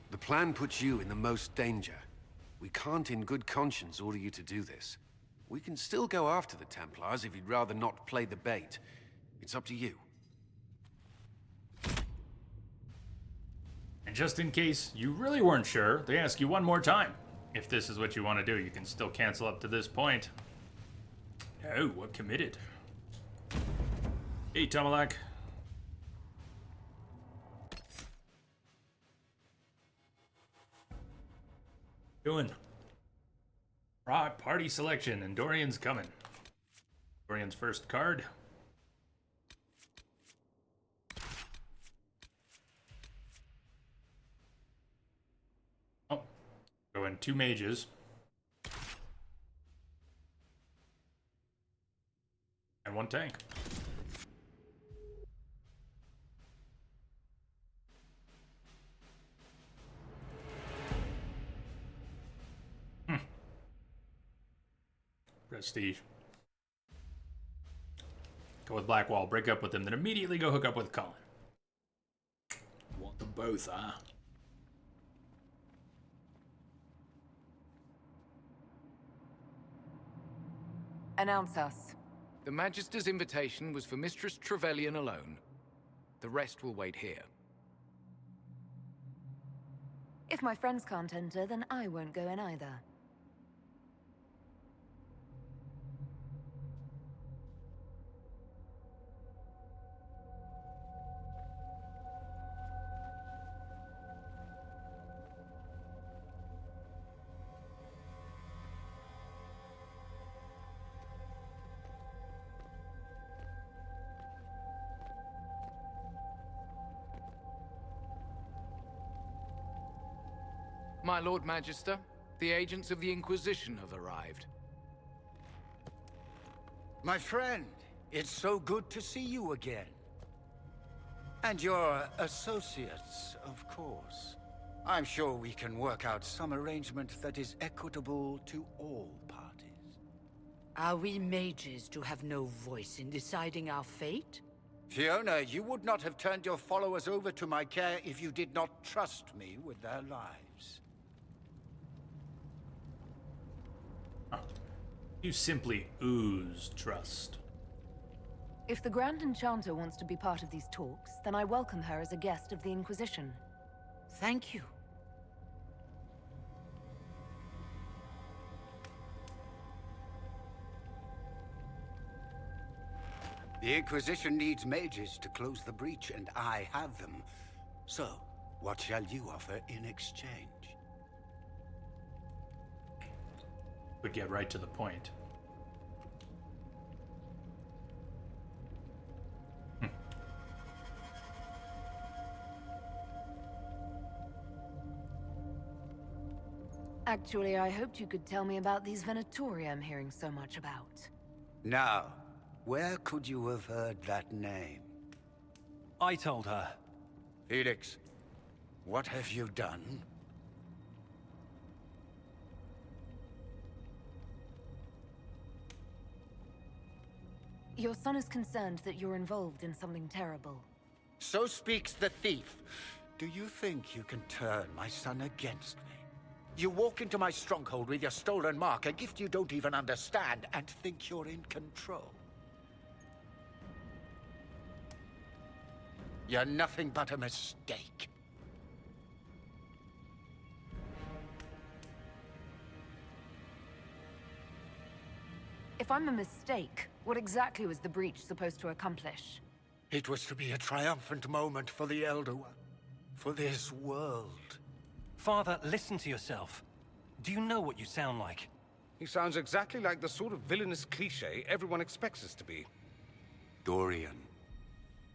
The plan puts you in the most danger. We can't in good conscience order you to do this. We can still go after the Templars if you'd rather not play the bait. It's up to you. And just in case you really weren't sure, they ask you one more time. If this is what you want to do, you can still cancel up to this point. Oh, what committed? Hey, Tomalak. Doing? Right, party selection, and Dorian's coming. Dorian's first card. Oh, go in 2 mages. And 1 tank. Prestige. Go with Blackwall, break up with him, then immediately go hook up with Colin. Want them both, huh? Announce us. The Magister's invitation was for Mistress Trevelyan alone. The rest will wait here. If my friends can't enter, then I won't go in either. My Lord Magister, the agents of the Inquisition have arrived. My friend, it's so good to see you again. And your associates, of course. I'm sure we can work out some arrangement that is equitable to all parties. Are we mages to have no voice in deciding our fate? Fiona, you would not have turned your followers over to my care if you did not trust me with their lives. You simply ooze trust. If the Grand Enchanter wants to be part of these talks, then I welcome her as a guest of the Inquisition. Thank you. The Inquisition needs mages to close the breach, and I have them. So, what shall you offer in exchange? Would get right to the point. Actually, I hoped you could tell me about these Venatori I'm hearing so much about. Now, where could you have heard that name? I told her. Felix, what have you done? Your son is concerned that you're involved in something terrible. So speaks the thief. Do you think you can turn my son against me? You walk into my stronghold with your stolen mark, a gift you don't even understand, and think you're in control. You're nothing but a mistake. If I'm a mistake, what exactly was the breach supposed to accomplish? It was to be a triumphant moment for the Elder One. For this world. Father, listen to yourself. Do you know what you sound like? He sounds exactly like the sort of villainous cliché everyone expects us to be. Dorian,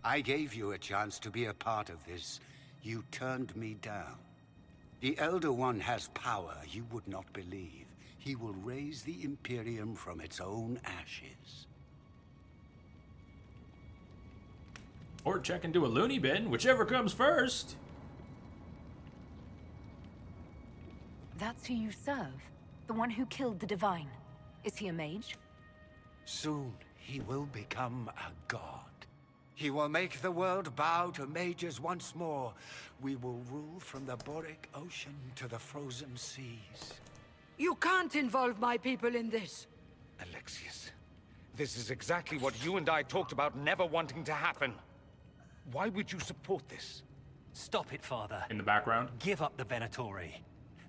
I gave you a chance to be a part of this. You turned me down. The Elder One has power you would not believe. He will raise the Imperium from its own ashes. Or check into a loony bin, whichever comes first. That's who you serve? The one who killed the Divine? Is he a mage? Soon, he will become a god. He will make the world bow to mages once more. We will rule from the Boric Ocean to the frozen seas. You can't involve my people in this. Alexius, this is exactly what you and I talked about never wanting to happen. Why would you support this? Stop it, Father. In the background? Give up the Venatori.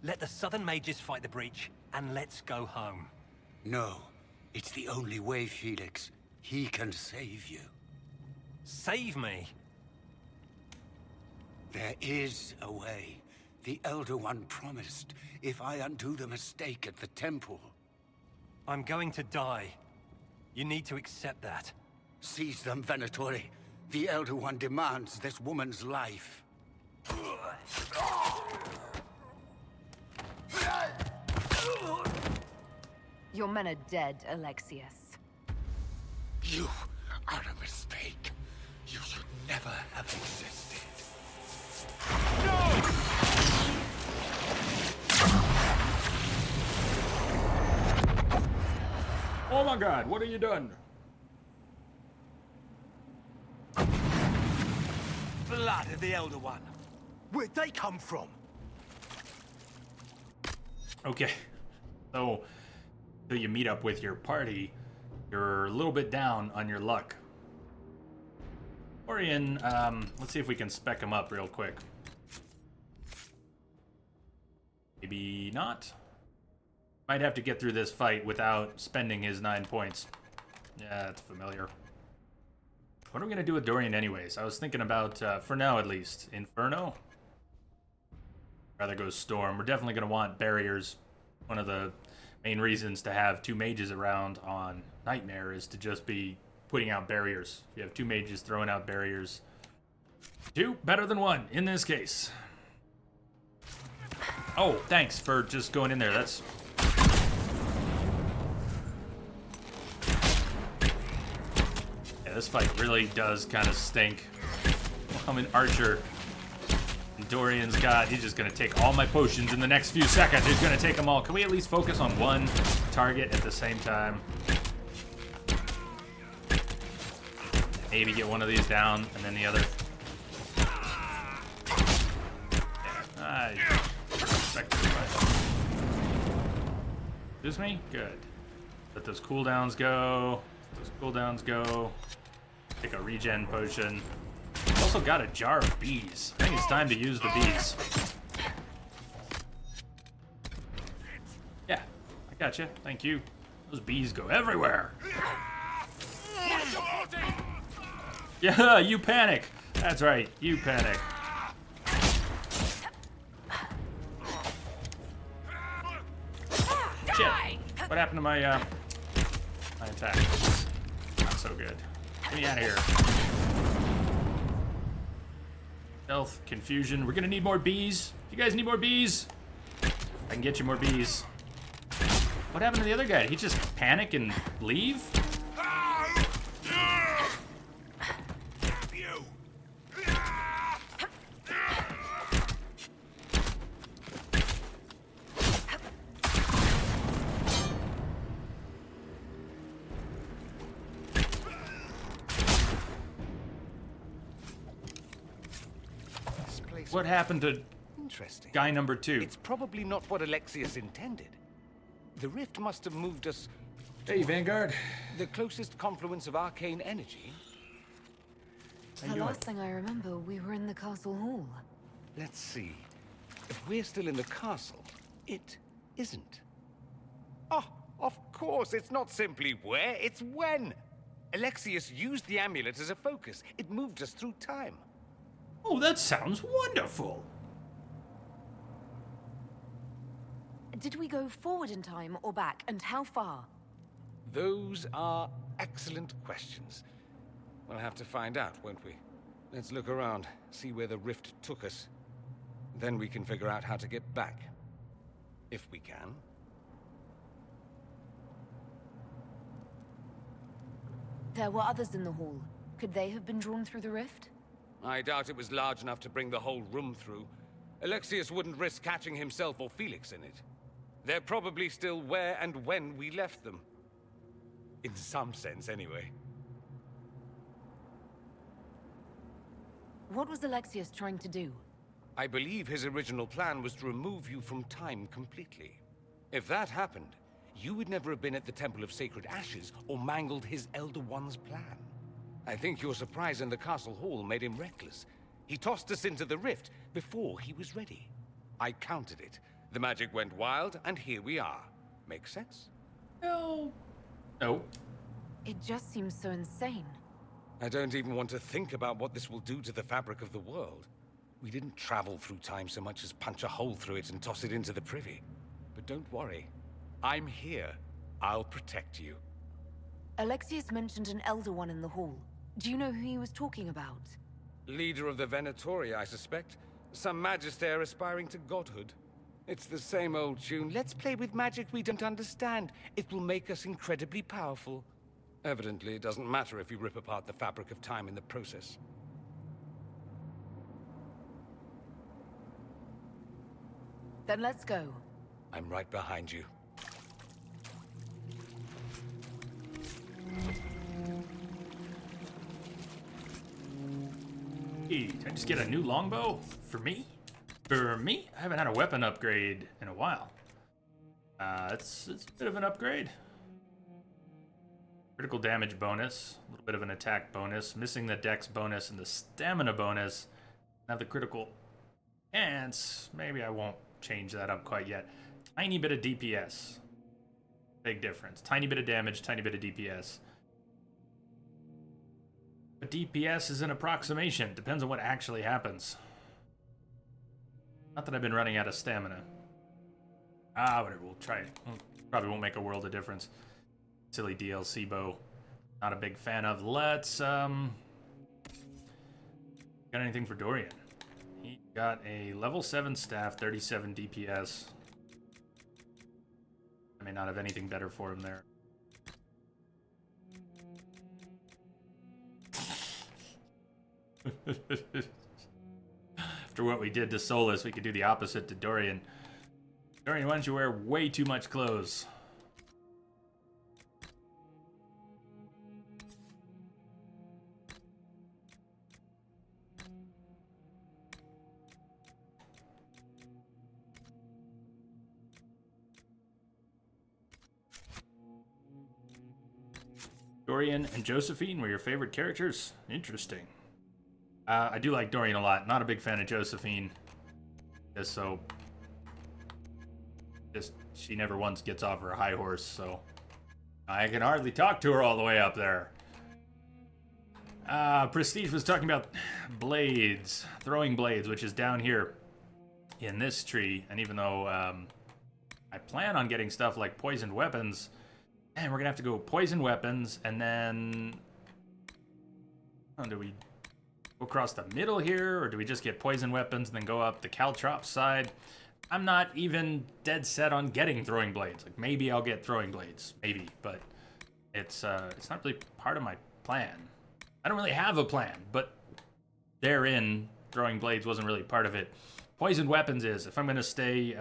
Let the Southern Mages fight the breach, and let's go home. No, it's the only way, Felix. He can save you. Save me? There is a way. The Elder One promised, if I undo the mistake at the temple. I'm going to die. You need to accept that. Seize them, Venatori. The Elder One demands this woman's life. Your men are dead, Alexius. You are a mistake. You should never have existed. No! Oh my god, what have you done? Blood of the Elder One. Where'd they come from? Okay, so you meet up with your party, you're a little bit down on your luck. Dorian, let's see if we can spec him up real quick. Maybe not. Might have to get through this fight without spending his 9 points. Yeah, that's familiar. What are we gonna do with Dorian anyways? I was thinking about, for now at least, Inferno? Rather go Storm. We're definitely gonna want barriers. One of the main reasons to have 2 mages around on Nightmare is to just be putting out barriers. If you have 2 mages throwing out barriers, 2 better than 1 in this case. Oh, thanks for just going in there. That's... yeah, this fight really does kind of stink. I'm an archer. And Dorian's got, he's just gonna take all my potions in the next few seconds. He's gonna take them all. Can we at least focus on one target at the same time? Maybe get one of these down and then the other. Yeah. Excuse me? Good. Let those cooldowns go. Take a regen potion. Also got a jar of bees. I think it's time to use the bees. Yeah, I gotcha. Thank you. Those bees go everywhere. Yeah, you panic. That's right, you panic. Shit. What happened to my my attack? Not so good. Get me out of here. Stealth, confusion. We're gonna need more bees. You guys need more bees? I can get you more bees. What happened to the other guy? Did he just panic and leave? What happened to Interesting. guy number 2? It's probably not what Alexius intended. The rift must have moved us... Hey, Vanguard. The closest confluence of arcane energy. The last thing I remember, we were in the castle hall. Let's see. If we're still in the castle, it isn't. Oh, of course, it's not simply where, it's when. Alexius used the amulet as a focus. It moved us through time. Oh, that sounds wonderful. Did we go forward in time or back, and how far? Those are excellent questions. We'll have to find out, won't we? Let's look around, see where the rift took us. Then we can figure out how to get back. If we can. There were others in the hall. Could they have been drawn through the rift? I doubt it was large enough to bring the whole room through. Alexius wouldn't risk catching himself or Felix in it. They're probably still where and when we left them. In some sense, anyway. What was Alexius trying to do? I believe his original plan was to remove you from time completely. If that happened, you would never have been at the Temple of Sacred Ashes or mangled his Elder One's plan. I think your surprise in the castle hall made him reckless. He tossed us into the rift before he was ready. I countered it. The magic went wild, and here we are. Make sense? No. No. It just seems so insane. I don't even want to think about what this will do to the fabric of the world. We didn't travel through time so much as punch a hole through it and toss it into the privy. But don't worry. I'm here. I'll protect you. Alexius mentioned an Elder One in the hall. Do you know who he was talking about? Leader of the Venatori, I suspect. Some magister aspiring to godhood. It's the same old tune. Let's play with magic we don't understand. It will make us incredibly powerful. Evidently, it doesn't matter if you rip apart the fabric of time in the process. Then let's go. I'm right behind you. Hey, can I just get a new longbow? For me? For me? I haven't had a weapon upgrade in a while. It's a bit of an upgrade. Critical damage bonus, a little bit of an attack bonus, missing the dex bonus and the stamina bonus. Now the critical chance, maybe I won't change that up quite yet. Tiny bit of DPS. Big difference. Tiny bit of damage, tiny bit of DPS. But DPS is an approximation. Depends on what actually happens. Not that I've been running out of stamina. Whatever, we'll try it. Probably won't make a world of difference. Silly DLC bow. Not a big fan of. Let's, got anything for Dorian? He got a level 7 staff, 37 DPS. I may not have anything better for him there. After what we did to Solus, we could do the opposite to Dorian. Dorian, why don't you wear way too much clothes? Dorian and Josephine were your favorite characters? Interesting. I do like Dorian a lot. Not a big fan of Josephine. Just she never once gets off her high horse, so I can hardly talk to her all the way up there. Prestige was talking about blades, throwing blades, which is down here in this tree. And even though I plan on getting stuff like poisoned weapons, and we're gonna have to go poison weapons, and then do we go across the middle here, or do we just get poison weapons and then go up the Caltrops side? I'm not even dead set on getting throwing blades. Like, maybe I'll get throwing blades, maybe, but it's not really part of my plan. I don't really have a plan, but therein, throwing blades wasn't really part of it. Poisoned weapons is. If I'm gonna stay,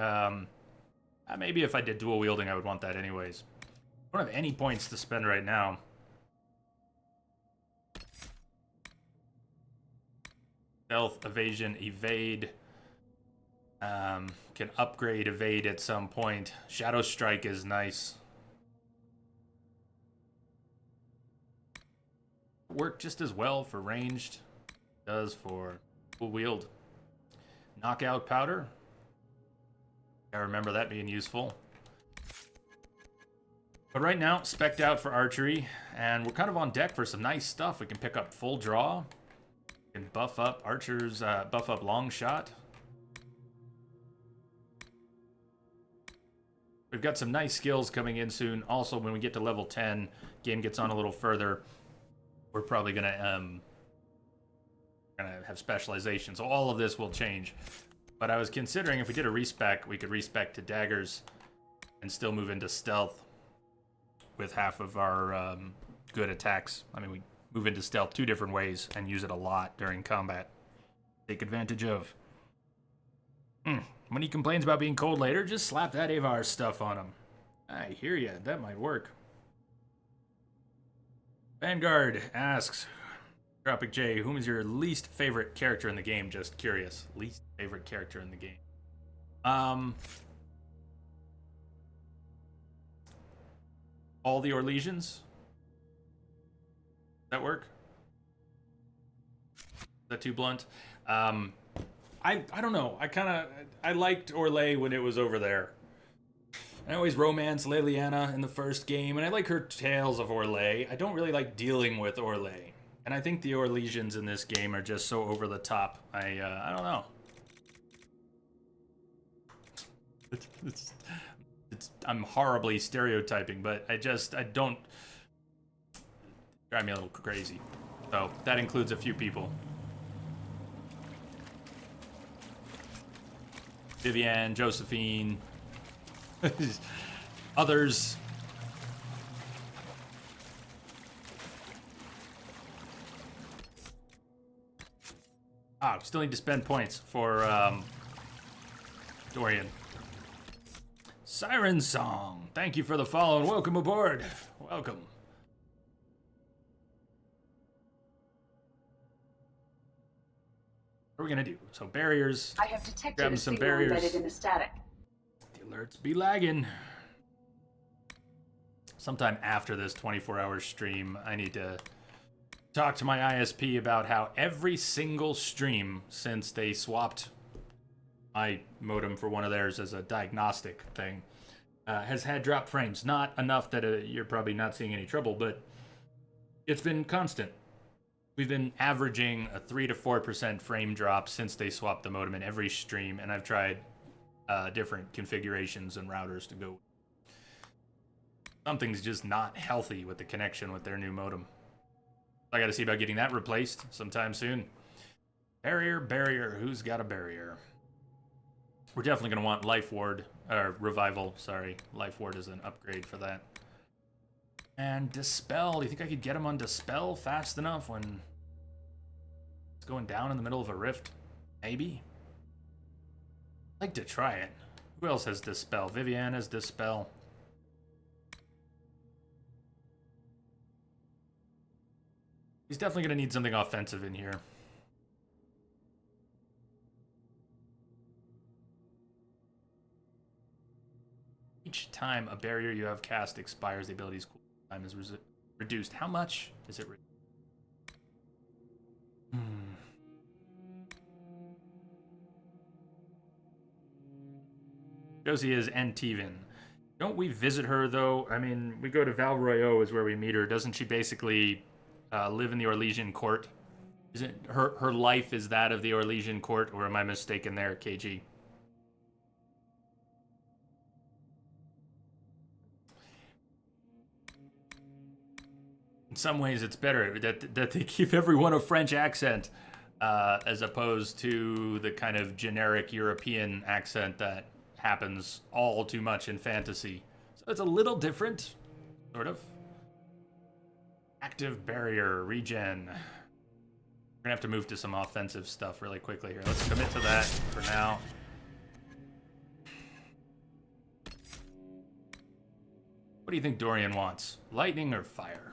maybe if I did dual wielding, I would want that anyways. I don't have any points to spend right now. Stealth, evasion, evade. Can upgrade evade at some point. Shadow Strike is nice. Work just as well for ranged. Does for full wield. Knockout powder. I remember that being useful. But right now, spec'd out for archery, and we're kind of on deck for some nice stuff. We can pick up full draw. We can buff up archers, buff up long shot. We've got some nice skills coming in soon. Also, when we get to level 10, game gets on a little further, we're probably gonna have specialization. So all of this will change. But I was considering if we did a respec, we could respec to daggers and still move into stealth with half of our good attacks. I mean, we move into stealth 2 different ways and use it a lot during combat. Take advantage of. When he complains about being cold later, just slap that Avar stuff on him. I hear ya. That might work. Vanguard asks, Tropic J, whom is your least favorite character in the game? Just curious. Least favorite character in the game. All the Orlesians? Does that work? Is that too blunt? I don't know. I liked Orlais when it was over there. I always romance Leliana in the first game, and I like her tales of Orlais. I don't really like dealing with Orlais. And I think the Orlesians in this game are just so over the top. I don't know. I'm horribly stereotyping, but I don't drive me a little crazy. So that includes a few people. Vivienne, Josephine, others. Still need to spend points for Dorian. Siren Song, thank you for the follow and welcome aboard. Welcome. What are we gonna do? So barriers. I have detected grabbing a some signal barriers. embedded in the static. The alerts be lagging. Sometime after this 24-hour stream, I need to talk to my ISP about how every single stream since they swapped my modem for one of theirs as a diagnostic thing has had drop frames. Not enough that you're probably not seeing any trouble, but it's been constant. We've been averaging a 3 to 4% frame drop since they swapped the modem in every stream, and I've tried different configurations and routers to go. Something's just not healthy with the connection with their new modem. I gotta see about getting that replaced sometime soon. Barrier, who's got a barrier? We're definitely gonna want Life Ward, or Revival, sorry. Life Ward is an upgrade for that. And Dispel, do you think I could get him on Dispel fast enough when it's going down in the middle of a rift? Maybe. I'd like to try it. Who else has Dispel? Vivian has Dispel. He's definitely going to need something offensive in here. Each time a barrier you have cast expires, the ability's cool time is reduced. How much is it reduced? Josie is Antivan. Don't we visit her, though? I mean, we go to Val Royeaux is where we meet her. Doesn't she basically live in the Orlesian court? Isn't her life is that of the Orlesian court, or am I mistaken there, KG? In some ways, it's better that they keep everyone a French accent, as opposed to the kind of generic European accent that happens all too much in fantasy. So it's a little different, sort of. Active barrier, regen. We're gonna have to move to some offensive stuff really quickly here. Let's commit to that for now. What do you think Dorian wants? Lightning or fire?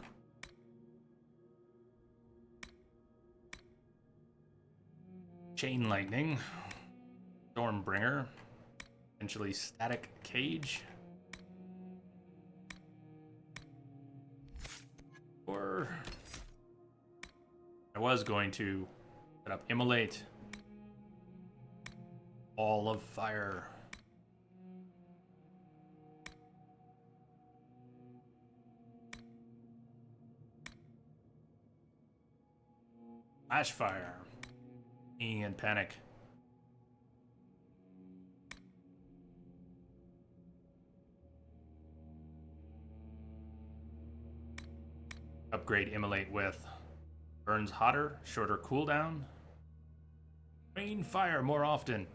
Chain lightning. Stormbringer. Potentially static cage. Or I was going to set up Immolate. Ball of fire. Flash fire. Being in panic. Upgrade Immolate with burns hotter, shorter cooldown. Rain fire more often.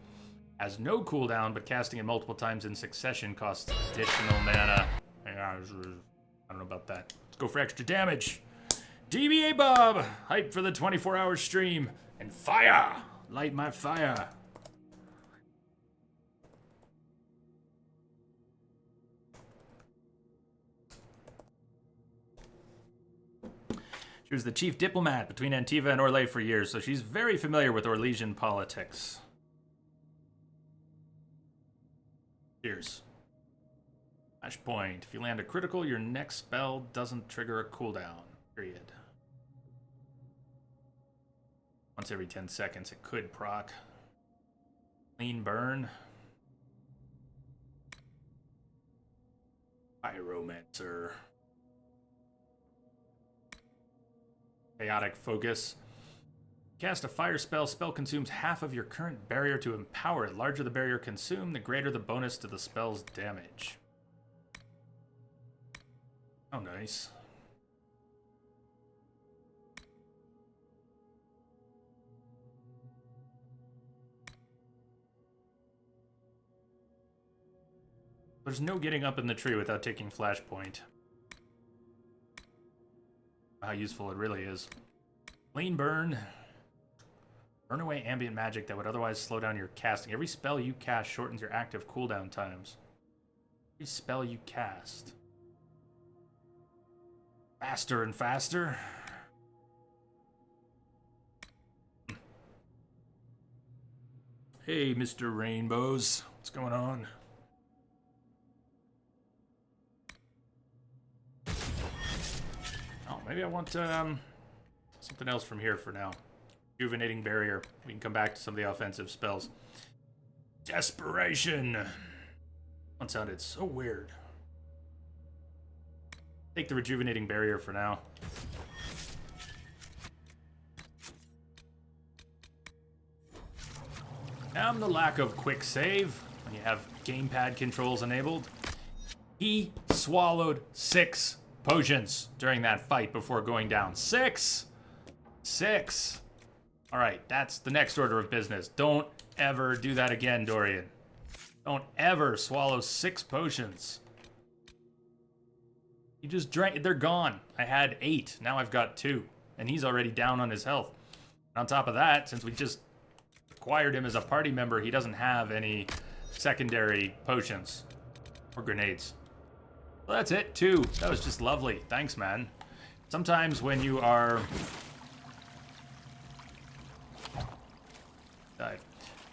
Has no cooldown, but casting it multiple times in succession costs additional mana. I don't know about that. Let's go for extra damage. DBA Bob, hype for the 24-hour stream. And fire! Light my fire. She was the chief diplomat between Antiva and Orlais for years, so she's very familiar with Orlesian politics. Cheers. Flashpoint. If you land a critical, your next spell doesn't trigger a cooldown. Period. Once every 10 seconds, it could proc. Clean burn. Pyromancer. Chaotic focus. Cast a fire spell. Spell consumes half of your current barrier to empower it. Larger the barrier consumed, the greater the bonus to the spell's damage. Oh, nice. There's no getting up in the tree without taking Flashpoint. How useful it really is. Clean burn. Burn away ambient magic that would otherwise slow down your casting. Every spell you cast shortens your active cooldown times. Every spell you cast. Faster and faster. Hey, Mr. Rainbows. What's going on? Oh, maybe I want something else from here for now. Rejuvenating barrier. We can come back to some of the offensive spells. Desperation. One sounded so weird. Take the rejuvenating barrier for now. The lack of quick save when you have gamepad controls enabled. He swallowed 6 potions during that fight before going down. 6! 6! Alright, that's the next order of business. Don't ever do that again, Dorian. Don't ever swallow 6 potions. You just drank, they're gone. I had 8, now I've got 2. And he's already down on his health. And on top of that, since we just acquired him as a party member, he doesn't have any secondary potions or grenades. Well, that's it, too. That was just lovely. Thanks, man. Sometimes when you are...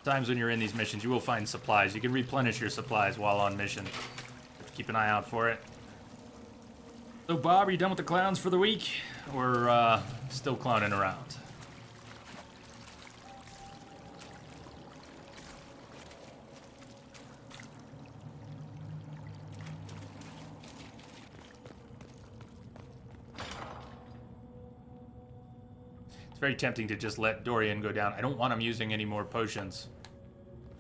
Sometimes when you're in these missions, you will find supplies. You can replenish your supplies while on mission. Keep an eye out for it. So, Bob, are you done with the clowns for the week? Or still clowning around? It's very tempting to just let Dorian go down. I don't want him using any more potions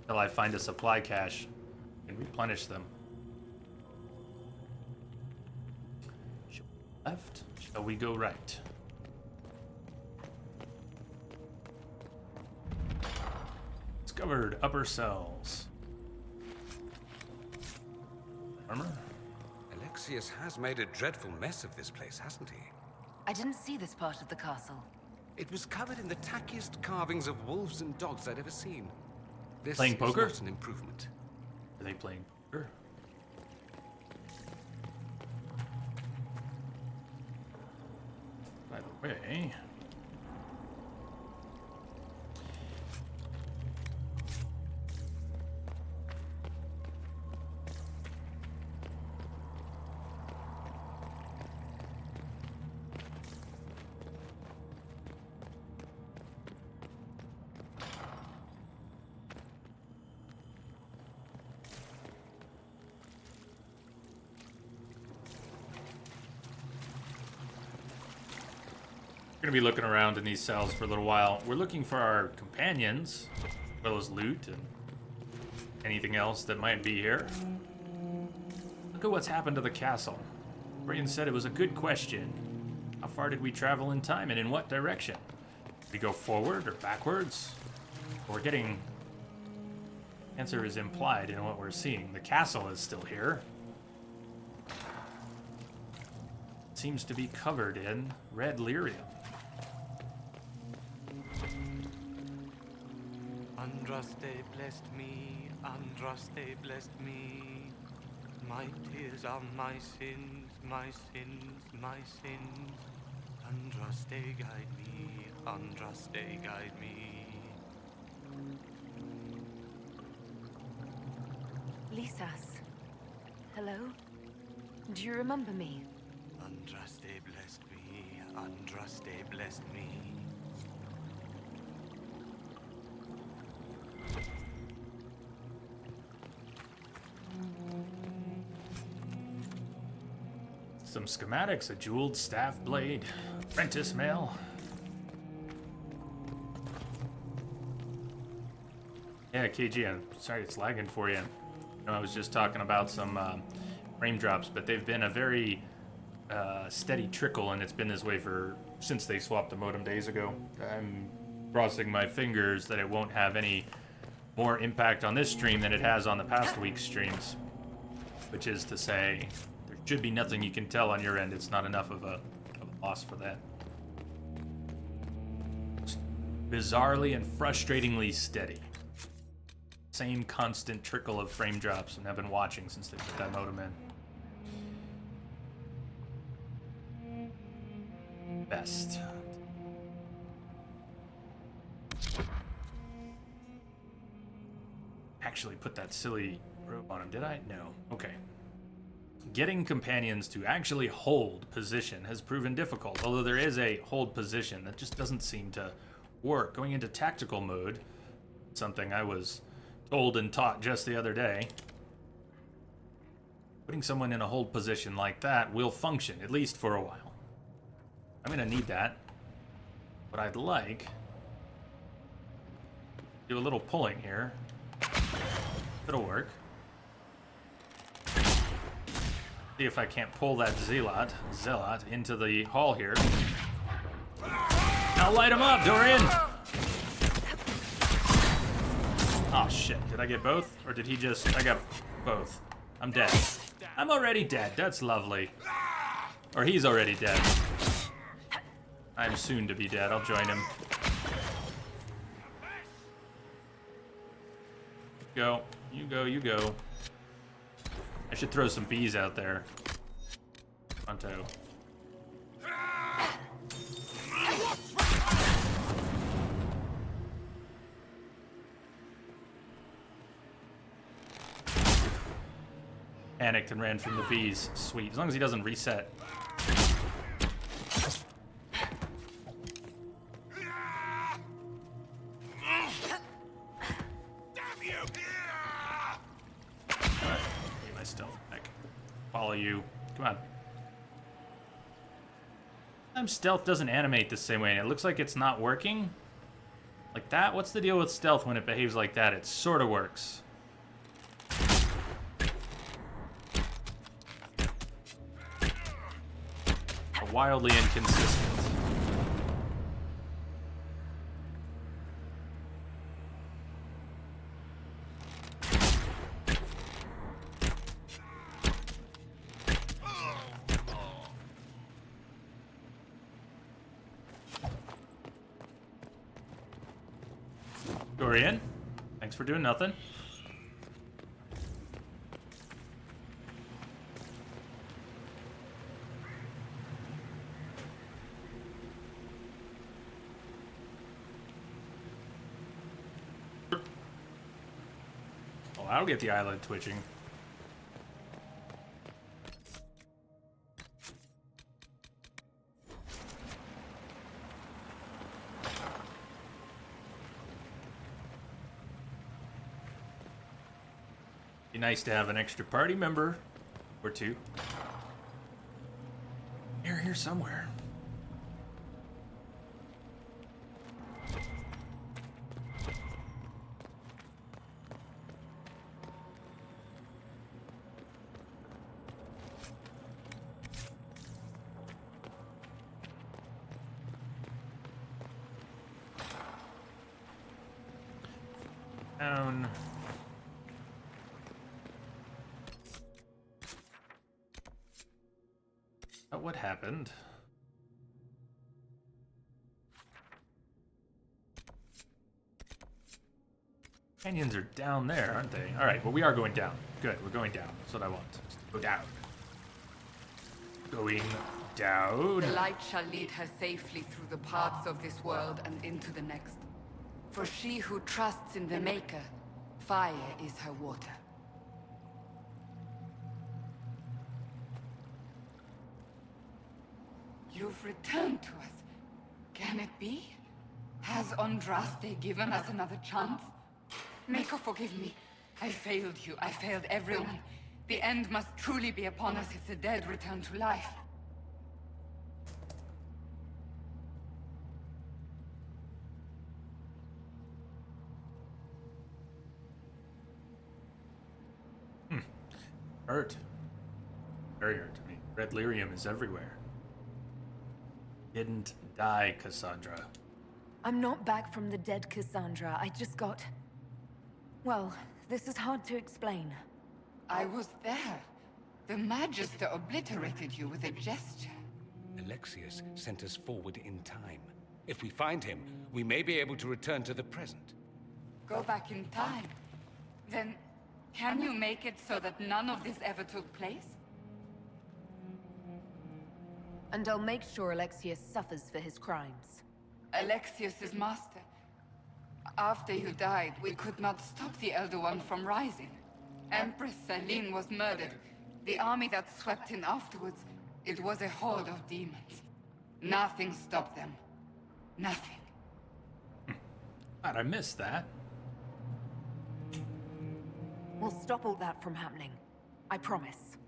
until I find a supply cache and replenish them. Shall we go left? Shall we go right? Discovered upper cells. Armor? Alexius has made a dreadful mess of this place, hasn't he? I didn't see this part of the castle. It was covered in the tackiest carvings of wolves and dogs I'd ever seen. This Playing poker? is not an improvement. Are they playing poker? By the way... We're gonna be looking around in these cells for a little while. We're looking for our companions, as well as loot and anything else that might be here. Look at what's happened to the castle. Dorian said it was a good question. How far did we travel in time and in what direction? Did we go forward or backwards? We're getting... Answer is implied in what we're seeing. The castle is still here. It seems to be covered in red lyrium. Andraste blessed me, Andraste blessed me. My tears are my sins, my sins, my sins. Andraste guide me, Andraste guide me. Lisas. Hello? Do you remember me? Andraste blessed me, Andraste blessed me. Some schematics, a jeweled staff blade, apprentice mail. Yeah, KG, I'm sorry it's lagging for you. I was just talking about some frame drops, but they've been a very steady trickle, and it's been this way since they swapped the modem days ago. I'm crossing my fingers that it won't have any more impact on this stream than it has on the past week's streams, which is to say, there should be nothing you can tell on your end. It's not enough of a loss for that. It's bizarrely and frustratingly steady. Same constant trickle of frame drops, and I've been watching since they put that modem in. Best. Actually put that silly robe on him, did I? No. Okay. Getting companions to actually hold position has proven difficult, although there is a hold position that just doesn't seem to work. Going into tactical mode, something I was told and taught just the other day, putting someone in a hold position like that will function, at least for a while. I'm gonna need that. What I'd like, do a little pulling here. It'll work. See if I can't pull that zealot into the hall here. Now light him up, Dorian! Oh shit, did I get both? Or did he just... I got both. I'm dead. I'm already dead, that's lovely. Or he's already dead. I'm soon to be dead, I'll join him. Go. You go, you go. I should throw some bees out there. Pronto. Panicked and ran from the bees. Sweet. As long as he doesn't reset. My stealth back. Follow you. Come on. Sometimes stealth doesn't animate the same way, and it looks like it's not working. Like that? What's the deal with stealth when it behaves like that? It sort of works. Wildly inconsistent. Dorian, thanks for doing nothing. I'll get the eyelid twitching. Be nice to have an extra party member or two. You're here somewhere. Down. What happened? Canyons are down there, aren't they? All right, well, we are going down. Good, we're going down. That's what I want. Go down. Going down. The light shall lead her safely through the paths of this world and into the next. For she who trusts in the Maker, fire is her water. You've returned to us. Can it be? Has Andraste given us another chance? Maker, forgive me. I failed you. I failed everyone. The end must truly be upon us if the dead return to life. Hurt. Very hurt. I mean, red lyrium is everywhere. Didn't die, Cassandra. I'm not back from the dead, Cassandra. I just got... Well, this is hard to explain. I was there. The Magister obliterated you with a gesture. Alexius sent us forward in time. If we find him, we may be able to return to the present. Go back in time? Then, can you make it so that none of this ever took place? And I'll make sure Alexius suffers for his crimes. Alexius's master. After you died, we could not stop the Elder One from rising. Empress Celine was murdered. The army that swept in afterwards, it was a horde of demons. Nothing stopped them. Nothing. God, I missed that. We'll stop all that from happening. I promise.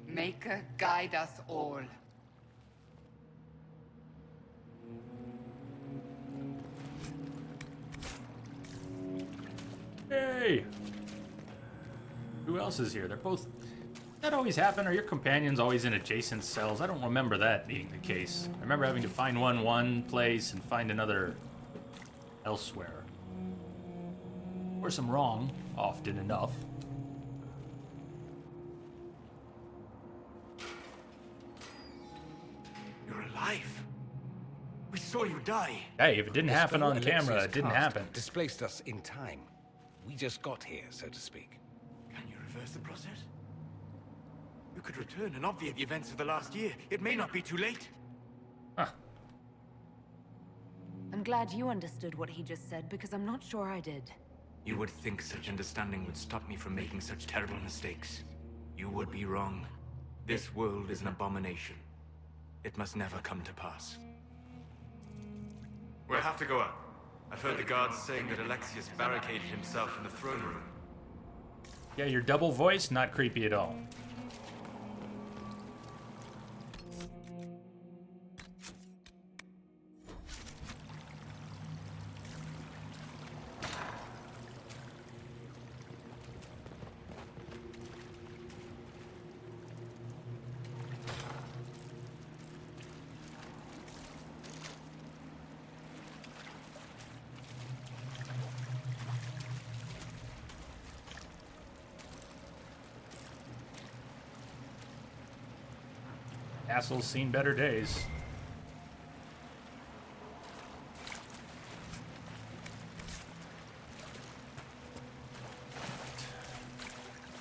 Maker, guide us all. Hey! Who else is here? They're both... That always happen? Are your companions always in adjacent cells? I don't remember that being the case. I remember having to find one place and find another elsewhere. Of course, I'm wrong, often enough. You're alive. We saw you die. Hey, if it didn't happen on camera, Alexius' it didn't cast happen. Displaced us in time. We just got here, so to speak. Can you reverse the process? You could return and obviate the events of the last year. It may not be too late. I'm glad you understood what he just said, because I'm not sure I did. You would think such understanding would stop me from making such terrible mistakes. You would be wrong. This world is an abomination. It must never come to pass. We'll have to go up. I've heard the guards saying that Alexius barricaded himself in the throne room. Yeah, your double voice, not creepy at all. Castle's seen better days.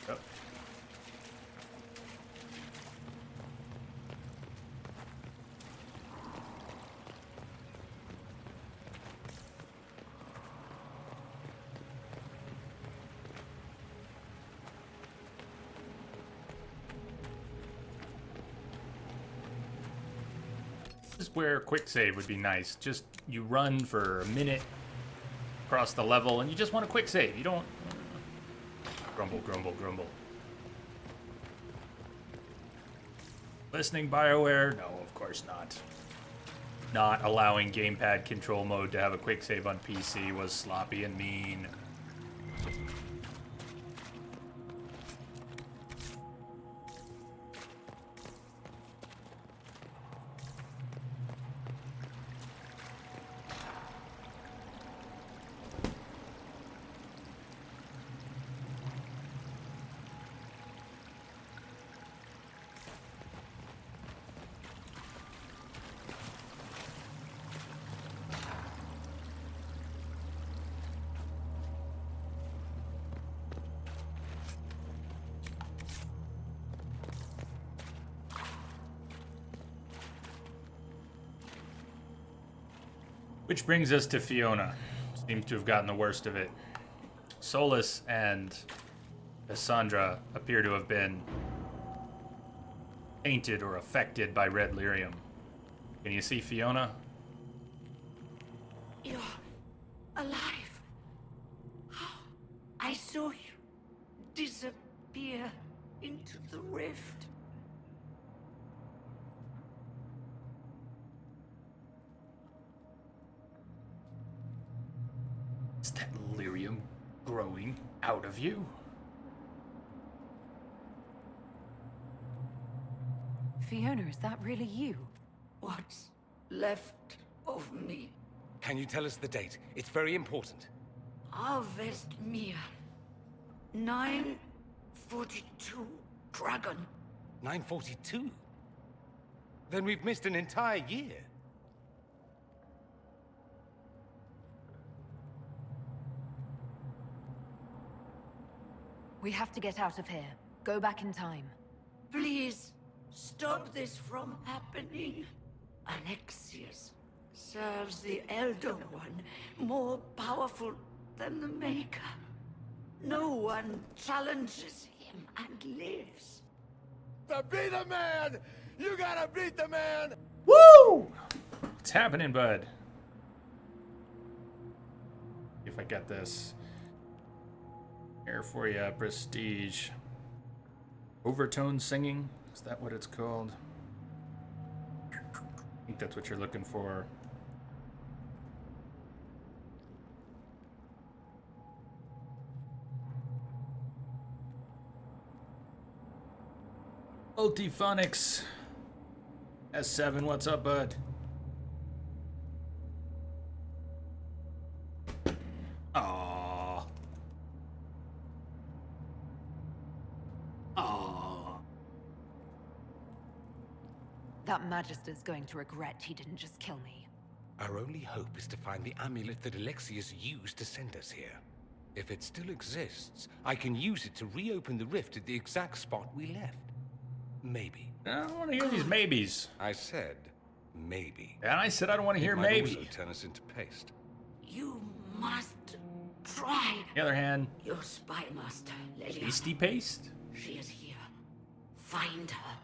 Yep. This is where quick save would be nice. Just you run for a minute across the level and you just want a quick save. You don't grumble, grumble, grumble. Listening, BioWare? No, of course not. Not allowing gamepad control mode to have a quick save on PC was sloppy and mean. Which brings us to Fiona. Seems to have gotten the worst of it. Solus and Cassandra appear to have been tainted or affected by red lyrium. Can you see Fiona? You're alive. I saw you disappear into the rift. Is that lyrium growing out of you? Fiona, is that really you? What's left of me? Can you tell us the date? It's very important. Harvest Mia. 942 Dragon. 942? Then we've missed an entire year. We have to get out of here. Go back in time. Please, stop this from happening. Alexius serves the Elder One, more powerful than the Maker. No one challenges him and lives. To be the man, you gotta beat the man. Woo! What's happening, bud? If I get this. Here for you, prestige. Overtone singing? Is that what it's called? I think that's what you're looking for. Ultiphonics. S7, what's up, bud? Aww. Aww. That Magister's going to regret he didn't just kill me. Our only hope is to find the amulet that Alexius used to send us here. If it still exists, I can use it to reopen the rift at the exact spot we left. Maybe. I don't want to hear these maybes. I said maybe. And I said I don't want to hear It might maybe. also turn us into paste. You must try. On the other hand, Your spy master, Leliana. pasty paste? She is here. Find her.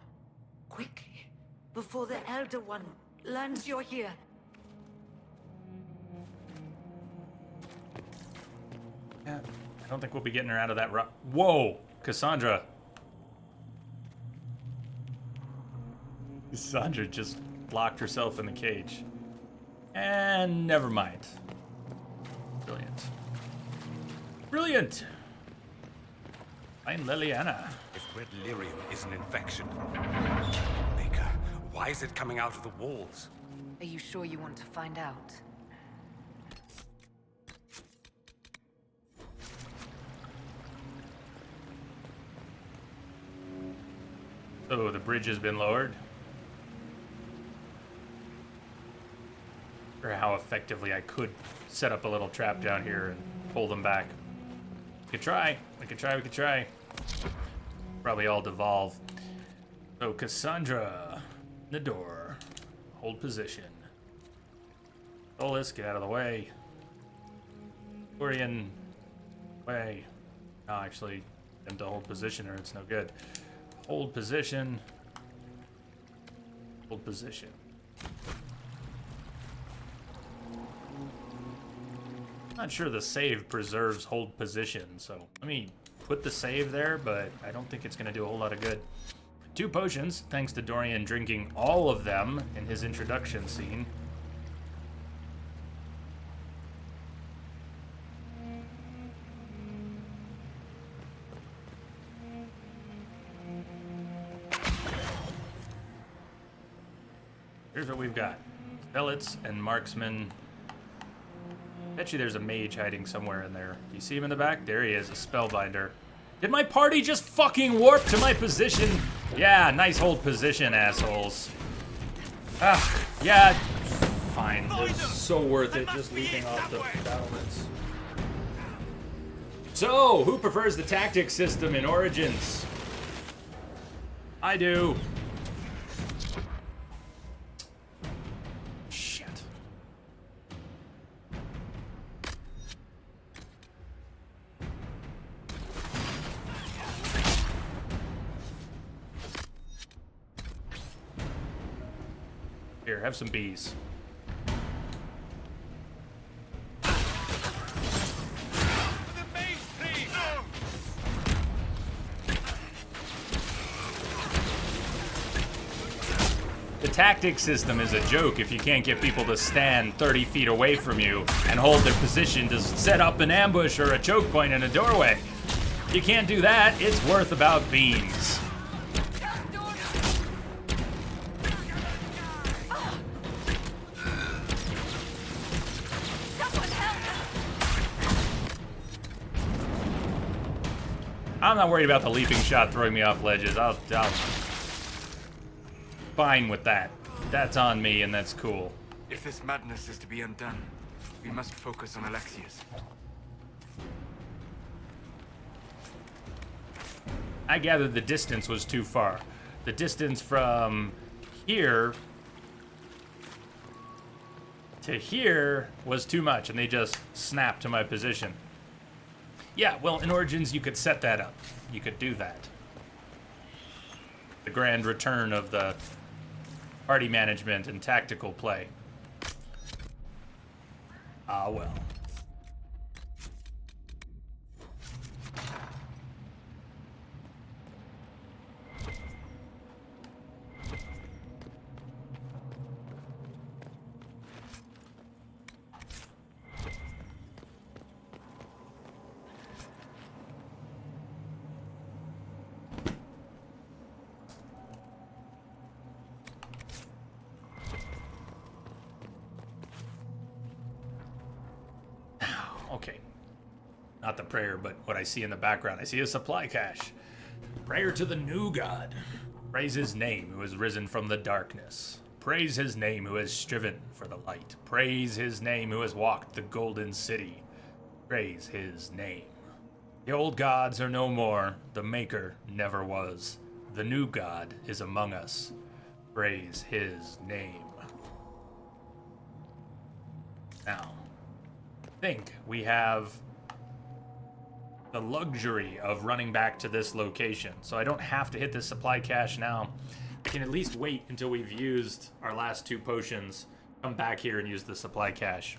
Quickly. Before the Elder One learns you're here. Yeah, I don't think we'll be getting her out of that rock. Whoa! Cassandra. Cassandra just locked herself in the cage. And never mind. Brilliant. Brilliant! Find Leliana. If red lyrium is an infection, Maker, why is it coming out of the walls? Are you sure you want to find out? So the bridge has been lowered. Or how effectively I could set up a little trap down here and pull them back. We could try. We could try. We could try. Probably all devolve. So Cassandra, the door. Hold position. Solus, get out of the way. Dorian, way. No, actually, them to hold position or it's no good. Hold position. Hold position. Not sure the save preserves hold position, so let me put the save there, but I don't think it's going to do a whole lot of good. 2 potions, thanks to Dorian drinking all of them in his introduction scene. Here's what we've got. Pellets and marksmen. Bet you there's a mage hiding somewhere in there. You see him in the back? There he is, a spellbinder. Did my party just fucking warp to my position? Yeah, nice hold position, assholes. Ah, yeah, fine. It's so worth it just leaping off the battlements. So, who prefers the tactic system in Origins? I do. Shit. Here, have some bees. The tactic system is a joke if you can't get people to stand 30 feet away from you and hold their position to set up an ambush or a choke point in a doorway. If you can't do that, it's worth about beans. I'm not worried about the leaping shot throwing me off ledges. I'll fine with that. That's on me, and that's cool. If this madness is to be undone, we must focus on Alexius. I gathered the distance was too far. The distance from here to here was too much, and they just snapped to my position. Yeah, well, in Origins, you could set that up. You could do that. The grand return of the party management and tactical play. Ah, well. Okay. Not the prayer, but what I see in the background. I see a supply cache. Prayer to the new god. Praise his name who has risen from the darkness. Praise his name who has striven for the light. Praise his name who has walked the golden city. Praise his name. The old gods are no more. The Maker never was. The new god is among us. Praise his name. Now, I think we have the luxury of running back to this location, so I don't have to hit this supply cache now. I can at least wait until we've used our last 2 potions, come back here and use the supply cache.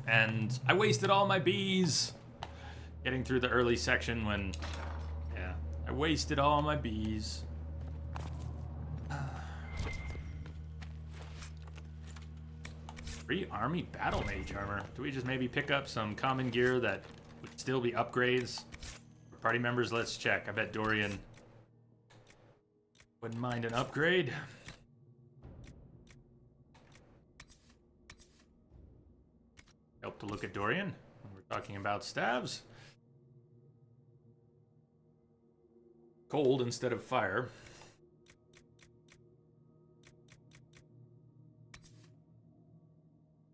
And I wasted all my bees getting through the early section when, yeah, I wasted all my bees. Free army battle mage armor. Do we just maybe pick up some common gear that would still be upgrades for party members? Let's check. I bet Dorian wouldn't mind an upgrade. Help to look at Dorian when we're talking about staves. Cold instead of fire.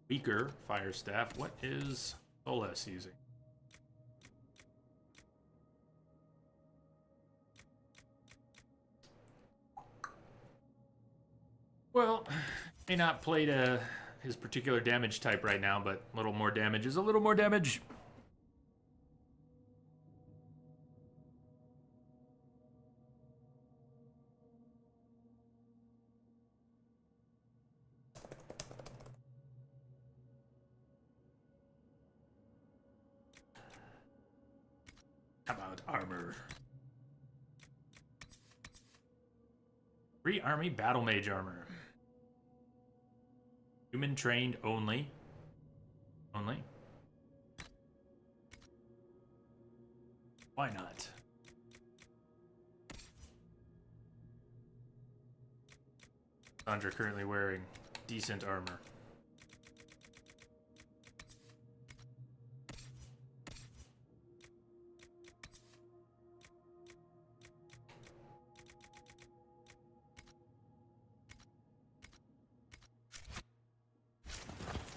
Weaker fire staff. What is Solas using? Well, may not play to his particular damage type right now, but a little more damage is a little more damage. How about armor? Free army battle mage armor. Human trained only. Only. Why not? Sandra currently wearing decent armor.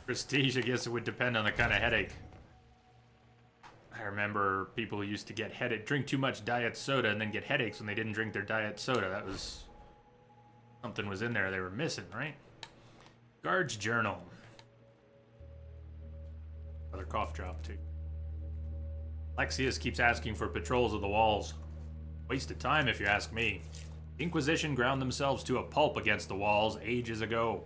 Prestige, I guess it would depend on the kind of headache. I remember people used to get drink too much diet soda and then get headaches when they didn't drink their diet soda. That was... something was in there they were missing, right? Guard's journal. Another cough drop, too. Alexius keeps asking for patrols of the walls. Waste of time, if you ask me. Inquisition ground themselves to a pulp against the walls ages ago.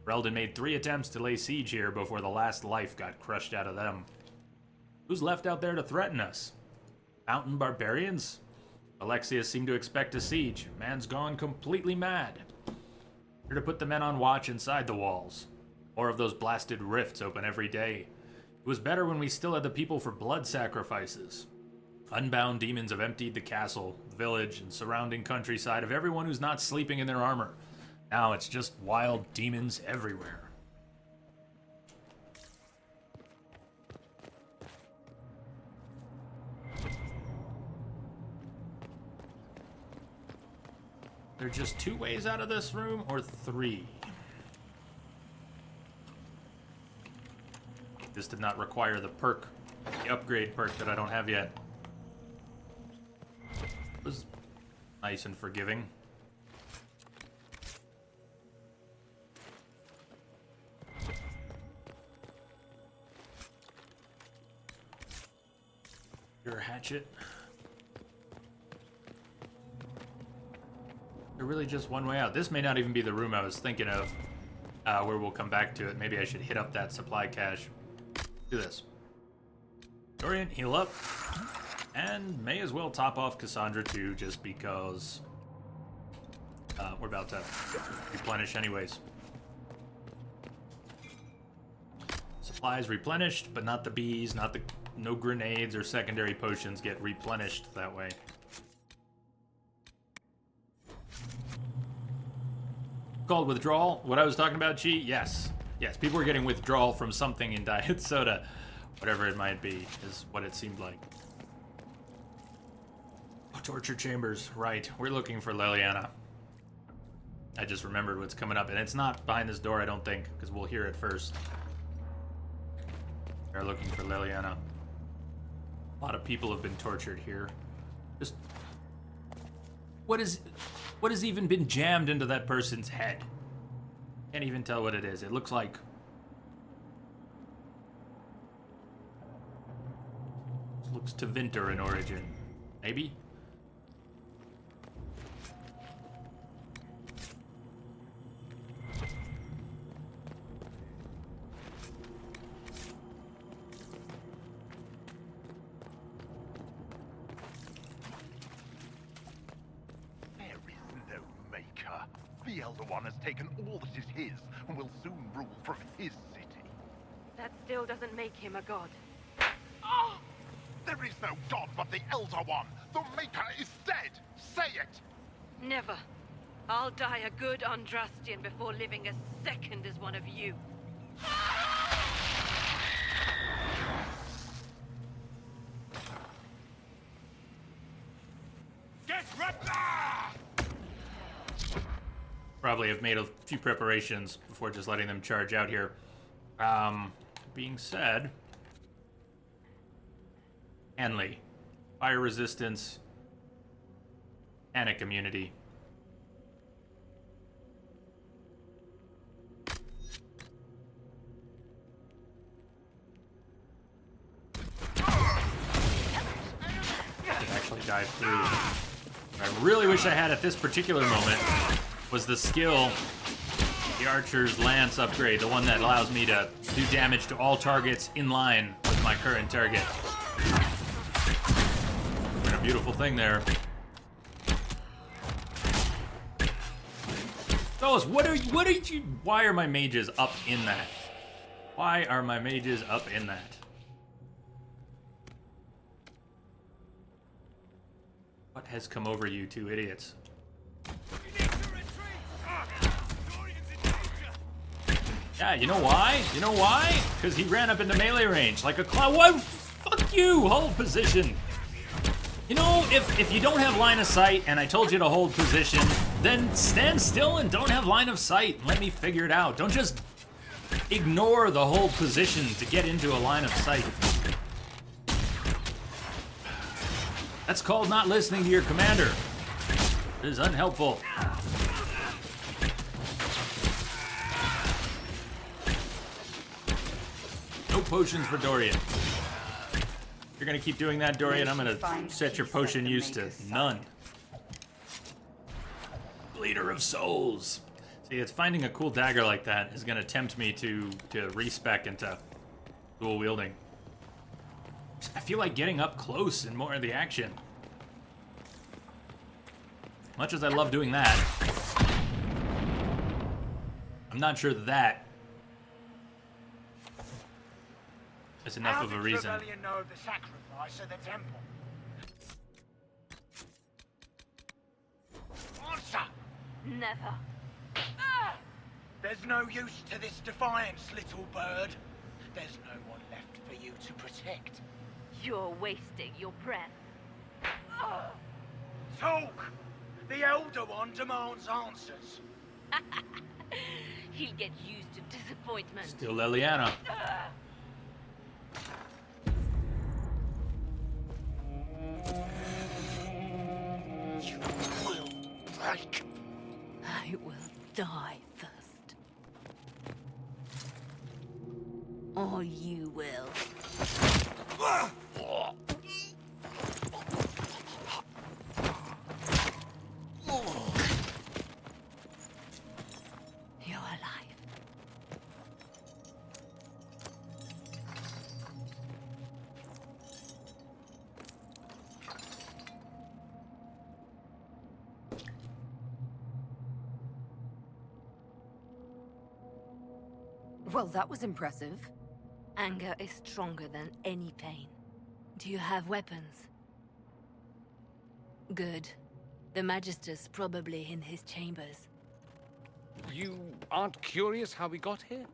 Ferelden made 3 attempts to lay siege here before the last life got crushed out of them. Who's left out there to threaten us? Mountain barbarians? Alexius seemed to expect a siege. Man's gone completely mad. Here to put the men on watch inside the walls. More of those blasted rifts open every day. It was better when we still had the people for blood sacrifices. Unbound demons have emptied the castle, the village, and surrounding countryside of everyone who's not sleeping in their armor. Now it's just wild demons everywhere. There are just 2 ways out of this room, or 3? This did not require the perk, the upgrade perk that I don't have yet. It was nice and forgiving. Your hatchet. There's really just one way out. This may not even be the room I was thinking of, where we'll come back to it. Maybe I should hit up that supply cache. Do this. Dorian, heal up. And may as well top off Cassandra too, just because we're about to replenish anyways. Supplies replenished, but not the bees, no grenades or secondary potions get replenished that way. Called withdrawal. What I was talking about, Chi? Yes. Yes, people were getting withdrawal from something in diet soda. Whatever it might be, is what it seemed like. Oh, torture chambers. Right. We're looking for Leliana. I just remembered what's coming up. And it's not behind this door, I don't think, because we'll hear it first. They're looking for Liliana. A lot of people have been tortured here. Just what has even been jammed into that person's head? Can't even tell what it is. It looks like looks to Vinter in origin. Maybe? The Elder One has taken all that is his, and will soon rule from his city. That still doesn't make him a god. Oh! There is no god but the Elder One! The Maker is dead! Say it! Never. I'll die a good Andrastian before living a second as one of you. Get ready! Probably have made a few preparations before just letting them charge out here. Being said, Henley, fire resistance, panic immunity. Could actually dive through. What I really wish I had at this particular moment was the skill, the Archer's Lance upgrade, the one that allows me to do damage to all targets in line with my current target. And a beautiful thing there. Fellas, why are my mages up in that? Why are my mages up in that? What has come over you two idiots? Yeah, you know why? You know why? Because he ran up into melee range like a clown. What? Fuck you! Hold position. You know, if you don't have line of sight and I told you to hold position, then stand still and don't have line of sight. Let me figure it out. Don't just ignore the hold position to get into a line of sight. That's called not listening to your commander. It is unhelpful. No potions for Dorian. If you're gonna keep doing that, Dorian, I'm gonna set your potion use to none. Bleeder of Souls. See, it's finding a cool dagger like that is gonna tempt me to respec into dual wielding. I feel like getting up close and more of the action. Much as I love doing that, I'm not sure that is enough of a reason. How did Trevelyan know of the sacrifice at the temple? Answer! Never. There's no use to this defiance, little bird. There's no one left for you to protect. You're wasting your breath. Talk! The Elder One demands answers. He'll get used to disappointment. Still Liliana. You will break. I will die first. Or you will. You're alive. Well, that was impressive. Anger is stronger than any pain. Do you have weapons? Good. The Magister's probably in his chambers. You aren't curious how we got here?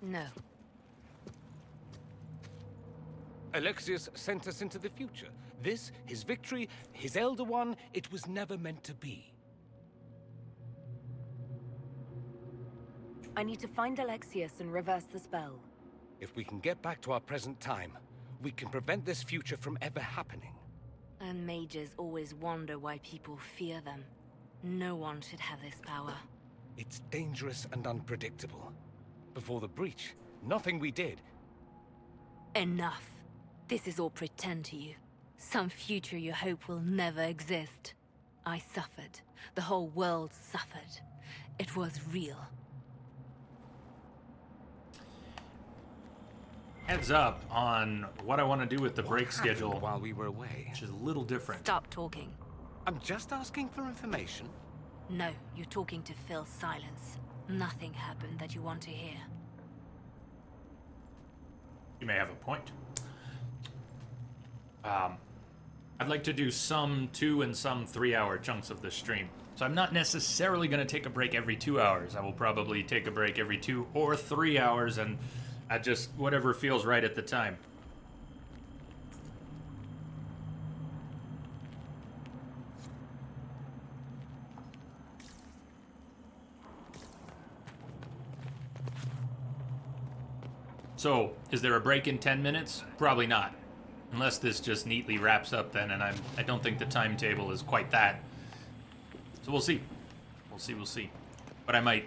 No. Alexius sent us into the future. This, his victory, his Elder One, it was never meant to be. I need to find Alexius and reverse the spell. If we can get back to our present time, we can prevent this future from ever happening. And mages always wonder why people fear them. No one should have this power. It's dangerous and unpredictable. Before the breach, nothing we did. Enough. This is all pretend to you. Some future you hope will never exist. I suffered. The whole world suffered. It was real. Heads up on what I want to do with the break schedule while we were away, which is a little different. Stop talking. I'm just asking for information. No, you're talking to fill silence. Nothing happened that you want to hear. You may have a point. I'd like to do some 2 and some 3 hour chunks of the stream. So I'm not necessarily going to take a break every 2 hours. I will probably take a break every 2 or 3 hours, and I just whatever feels right at the time. So, is there a break in 10 minutes? Probably not. Unless this just neatly wraps up then, and I don't think the timetable is quite that. So we'll see. We'll see. But I might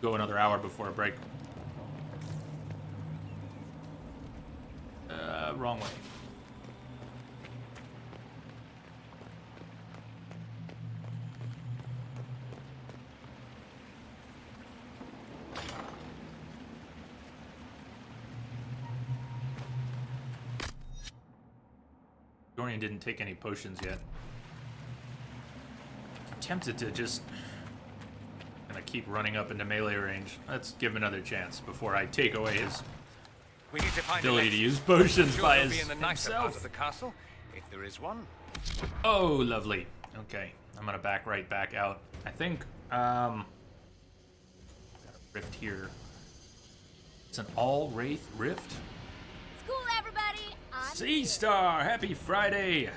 go another hour before a break. Wrong way. Dorian didn't take any potions yet. I'm tempted to just gonna keep running up into melee range. Let's give him another chance before I take away his We need to find ability to use potions sure by he'll be in the nicer part himself. of the castle, if there is one. Oh, lovely. Okay, I'm gonna back right back out. I think, got a rift here. It's an all-wraith rift? School, everybody! Sea Star, happy Friday!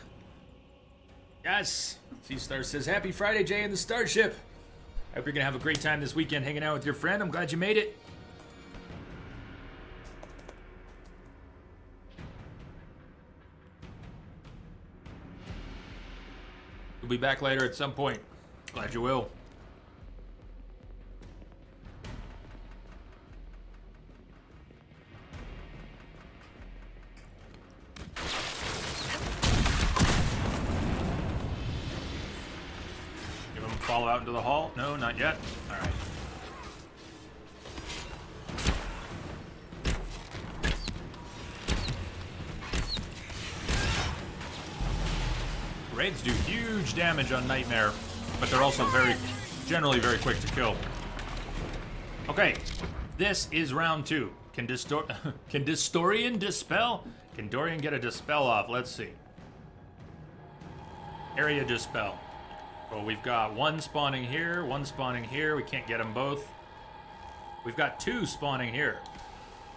Yes, Sea Star says, happy Friday, Jay and the Starship! I hope you're gonna have a great time this weekend hanging out with your friend. I'm glad you made it. You'll be back later at some point. Glad you will. Give him a fall out into the hall? No, not yet. All right. Raids do huge damage on Nightmare, but they're also generally very quick to kill. Okay, this is round 2. Can Dorian dispel? Can Dorian get a dispel off? Let's see. Area dispel. Well, we've got one spawning here, one spawning here. We can't get them both. We've got 2 spawning here.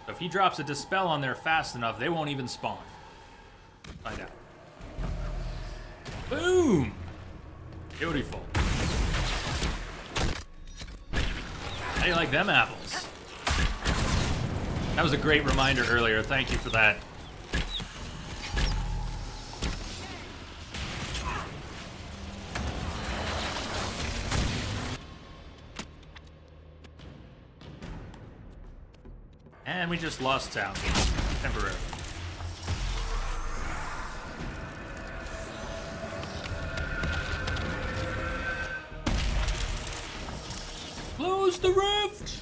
So if he drops a dispel on there fast enough, they won't even spawn. Find out. Boom! Beautiful. How do you like them apples? That was a great reminder earlier. Thank you for that. And we just lost town. Temporarily. Close the rift!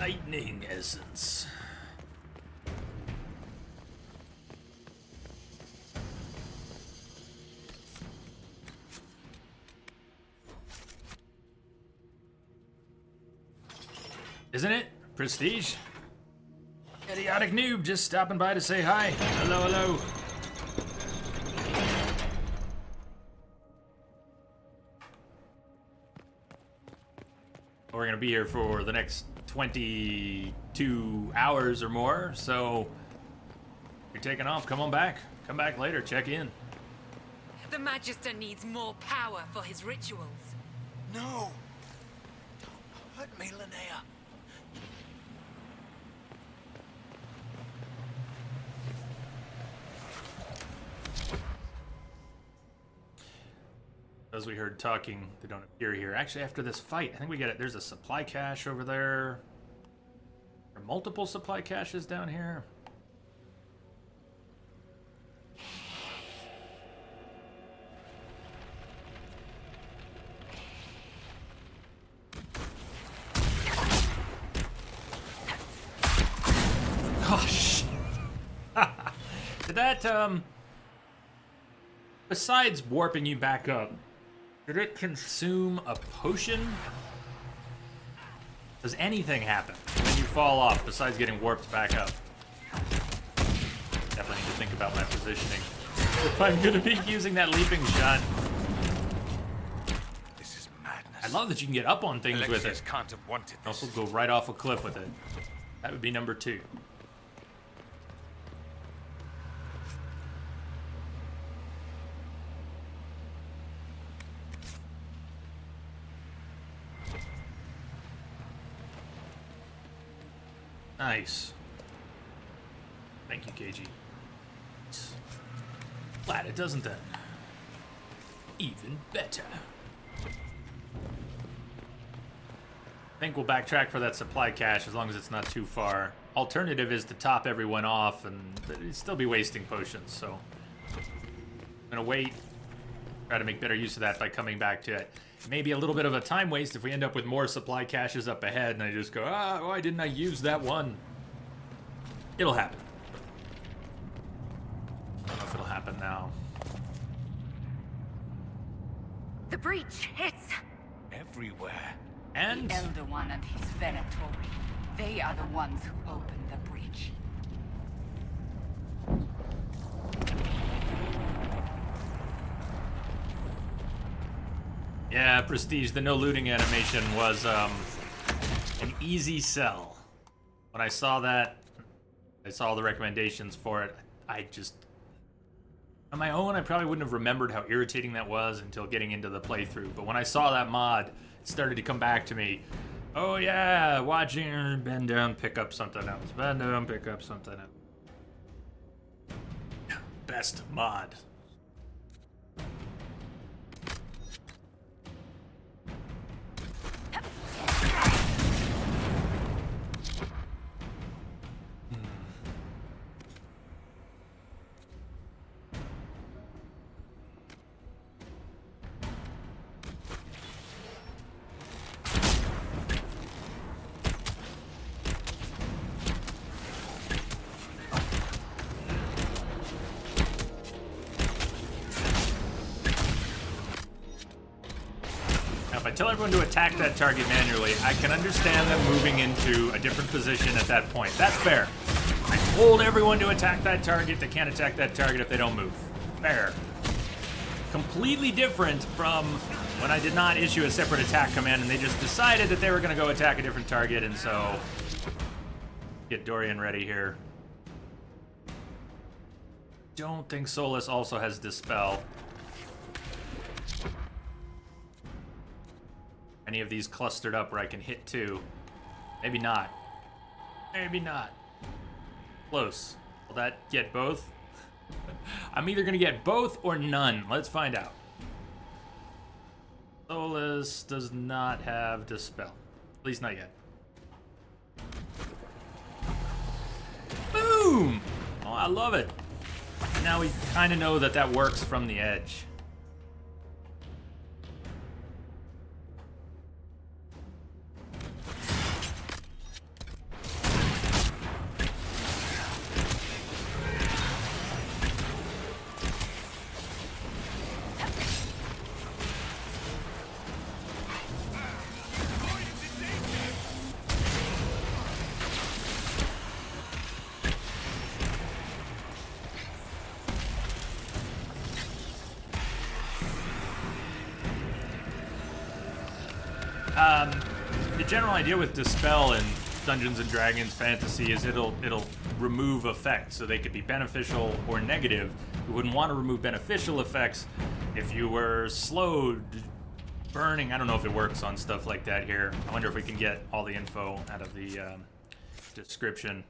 Lightning essence. Isn't it? Prestige? Idiotic noob just stopping by to say hi. Hello, hello. We're gonna be here for the next 22 hours or more, so if you're taking off, come on back. Come back later, check in. The Magister needs more power for his rituals. No! Let me, Linnea. As we heard talking, they don't appear here. Actually, after this fight, I think we get it. There's a supply cache over there. Are multiple supply caches down here? Gosh. Did that, besides warping you back up, did it consume a potion? Does anything happen when you fall off besides getting warped back up? Definitely need to think about my positioning. If I'm gonna be using that leaping shot. This is madness. I love that you can get up on things with it. Can't have wanted this. Also go right off a cliff with it. That would be number 2. Nice. Thank you, KG. Glad it doesn't then. Even better. I think we'll backtrack for that supply cache as long as it's not too far. Alternative is to top everyone off and it'd still be wasting potions, so I'm gonna wait. Try to make better use of that by coming back to it. Maybe a little bit of a time waste if we end up with more supply caches up ahead and I just go, why didn't I use that one? It'll happen. I don't know if it'll happen now. The breach, it's everywhere. And the Elder One and his Venatori. They are the ones who opened the breach. Yeah, Prestige, the no looting animation was an easy sell. When I saw that, I saw the recommendations for it, I just... On my own, I probably wouldn't have remembered how irritating that was until getting into the playthrough. But when I saw that mod, it started to come back to me. Oh yeah, watching her bend down, pick up something else. Bend down, pick up something else. Best mod. Tell everyone to attack that target manually. I can understand them moving into a different position at that point. That's fair. I told everyone to attack that target. They can't attack that target if they don't move. Fair. Completely different from when I did not issue a separate attack command and they just decided that they were going to go attack a different target, and so... Get Dorian ready here. Don't think Solus also has Dispel. Any of these clustered up where I can hit 2. Maybe not. Maybe not. Close. Will that get both? I'm either gonna get both or none. Let's find out. Solus does not have Dispel. At least not yet. Boom! Oh, I love it. Now we kind of know that that works from the edge. The general idea with Dispel in Dungeons & Dragons fantasy is it'll remove effects, so they could be beneficial or negative. You wouldn't want to remove beneficial effects if you were slowed Burning, I don't know if it works on stuff like that here. I wonder if we can get all the info out of the description.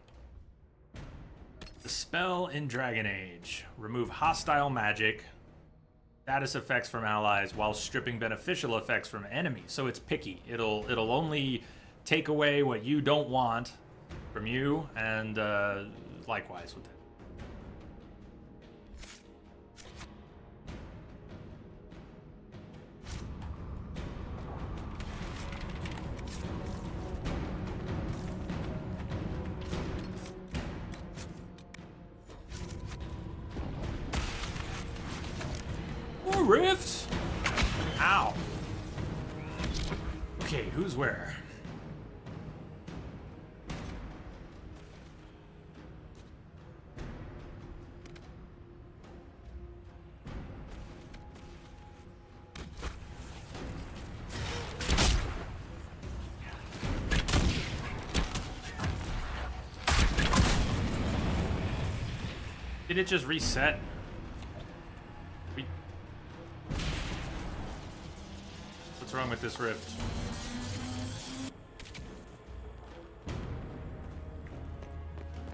The spell in Dragon Age. Remove hostile magic, status effects from allies while stripping beneficial effects from enemies. So it's picky. It'll only take away what you don't want from you, and likewise with it. More rifts? Ow. Okay, who's where? Did it just reset? What's wrong with this rift?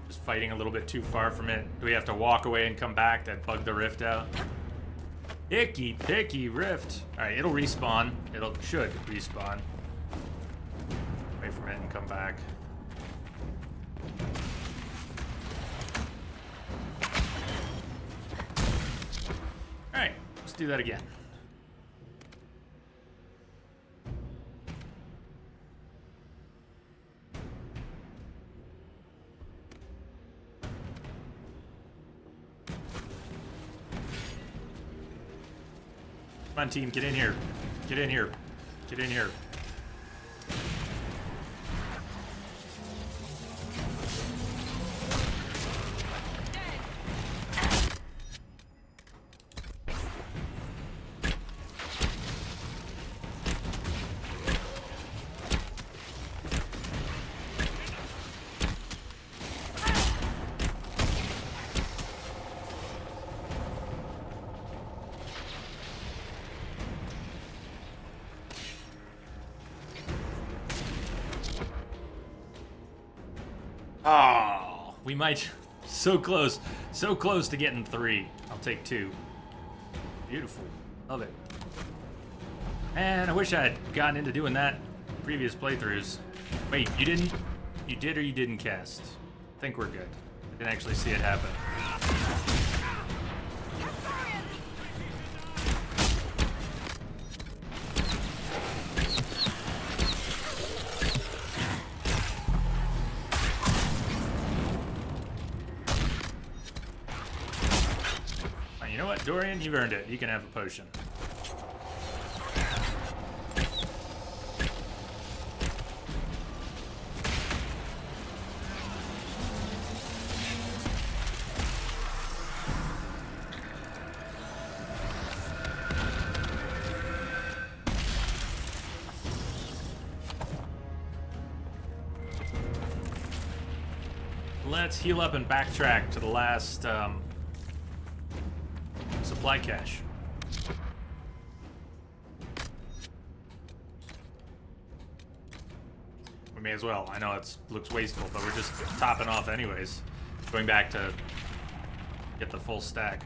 Just fighting a little bit too far from it. Do we have to walk away and come back to bug the rift out? Icky picky rift. Alright, it'll respawn. Should respawn. Wait from it and come back. Alright, let's do that again. Come on, team, get in here. Get in here. Get in here. Oh, we might. So close to getting 3. I'll take 2. Beautiful. Love it. Man, I wish I had gotten into doing that in previous playthroughs. Wait, you didn't? You did or you didn't cast? I think we're good. I didn't actually see it happen. You know what, Dorian? You've earned it. You can have a potion. Let's heal up and backtrack to the last supply cache. We may as well. I know it looks wasteful, but we're just topping off anyways. Going back to get the full stack.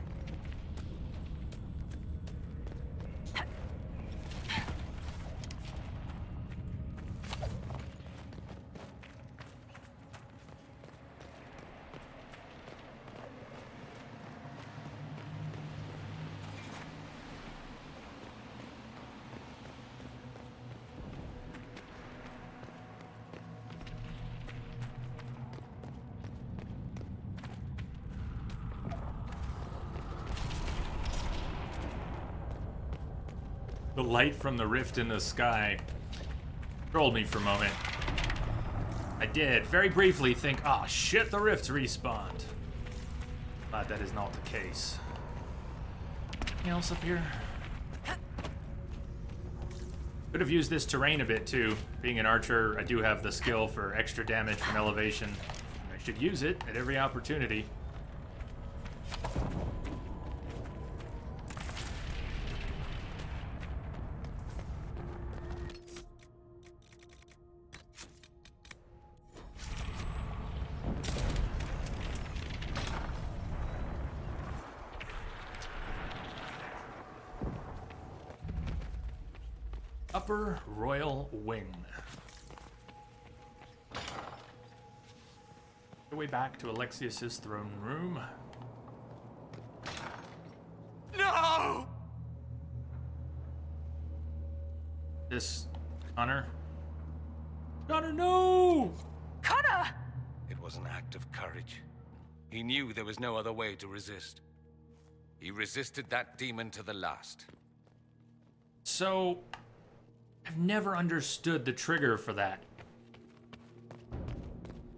The light from the rift in the sky trolled me for a moment. I did very briefly think, oh shit, the rift's respawned. But that is not the case. Anything else up here? Could have used this terrain a bit too. Being an archer, I do have the skill for extra damage from elevation. I should use it at every opportunity. upper royal wing. Our way back to Alexius's throne room. No! This Connor. Connor, no! Connor! It was an act of courage. He knew there was no other way to resist. He resisted that demon to the last. So, I've never understood the trigger for that.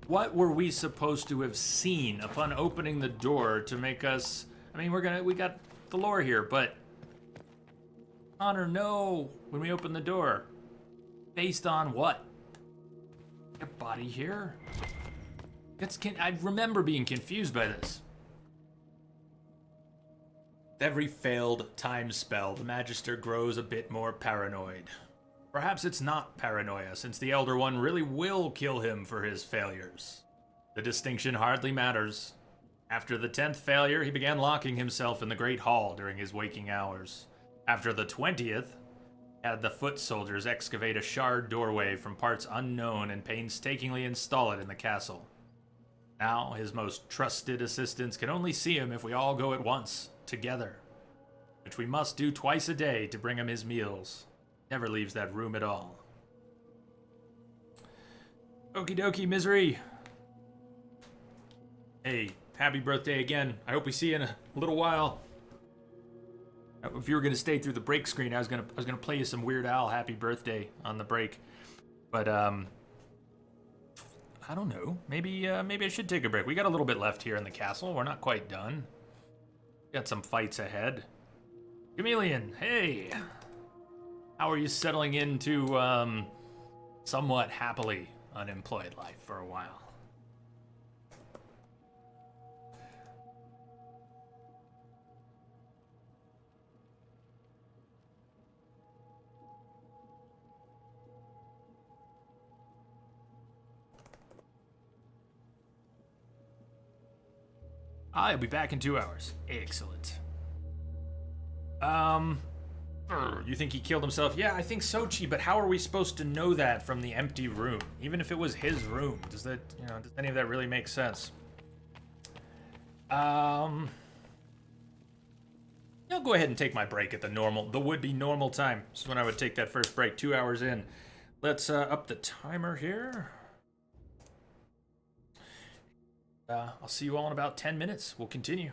What were we supposed to have seen upon opening the door to make us... I mean, we got the lore here, but... Connor, no! When we open the door. Based on what? A body here? I remember being confused by this. With every failed time spell, the Magister grows a bit more paranoid. Perhaps it's not paranoia, since the Elder One really will kill him for his failures. The distinction hardly matters. After the 10th failure, he began locking himself in the Great Hall during his waking hours. After the 20th, had the foot soldiers excavate a shard doorway from parts unknown and painstakingly install it in the castle. Now, his most trusted assistants can only see him if we all go at once, together. Which we must do twice a day to bring him his meals. Never leaves that room at all. Okie dokie, Misery. Hey, happy birthday again. I hope we see you in a little while. If you were gonna stay through the break screen, I was gonna play you some Weird Al happy birthday on the break. But I don't know. Maybe I should take a break. We got a little bit left here in the castle. We're not quite done. Got some fights ahead. Chameleon, hey. How are you settling into somewhat happily unemployed life for a while? I'll be back in 2 hours. Excellent. You think he killed himself? Yeah, I think so, Chi, but how are we supposed to know that from the empty room? Even if it was his room, does any of that really make sense? I'll go ahead and take my break at the would-be normal time. This is when I would take that first break, 2 hours in. Let's up the timer here. I'll see you all in about 10 minutes. We'll continue.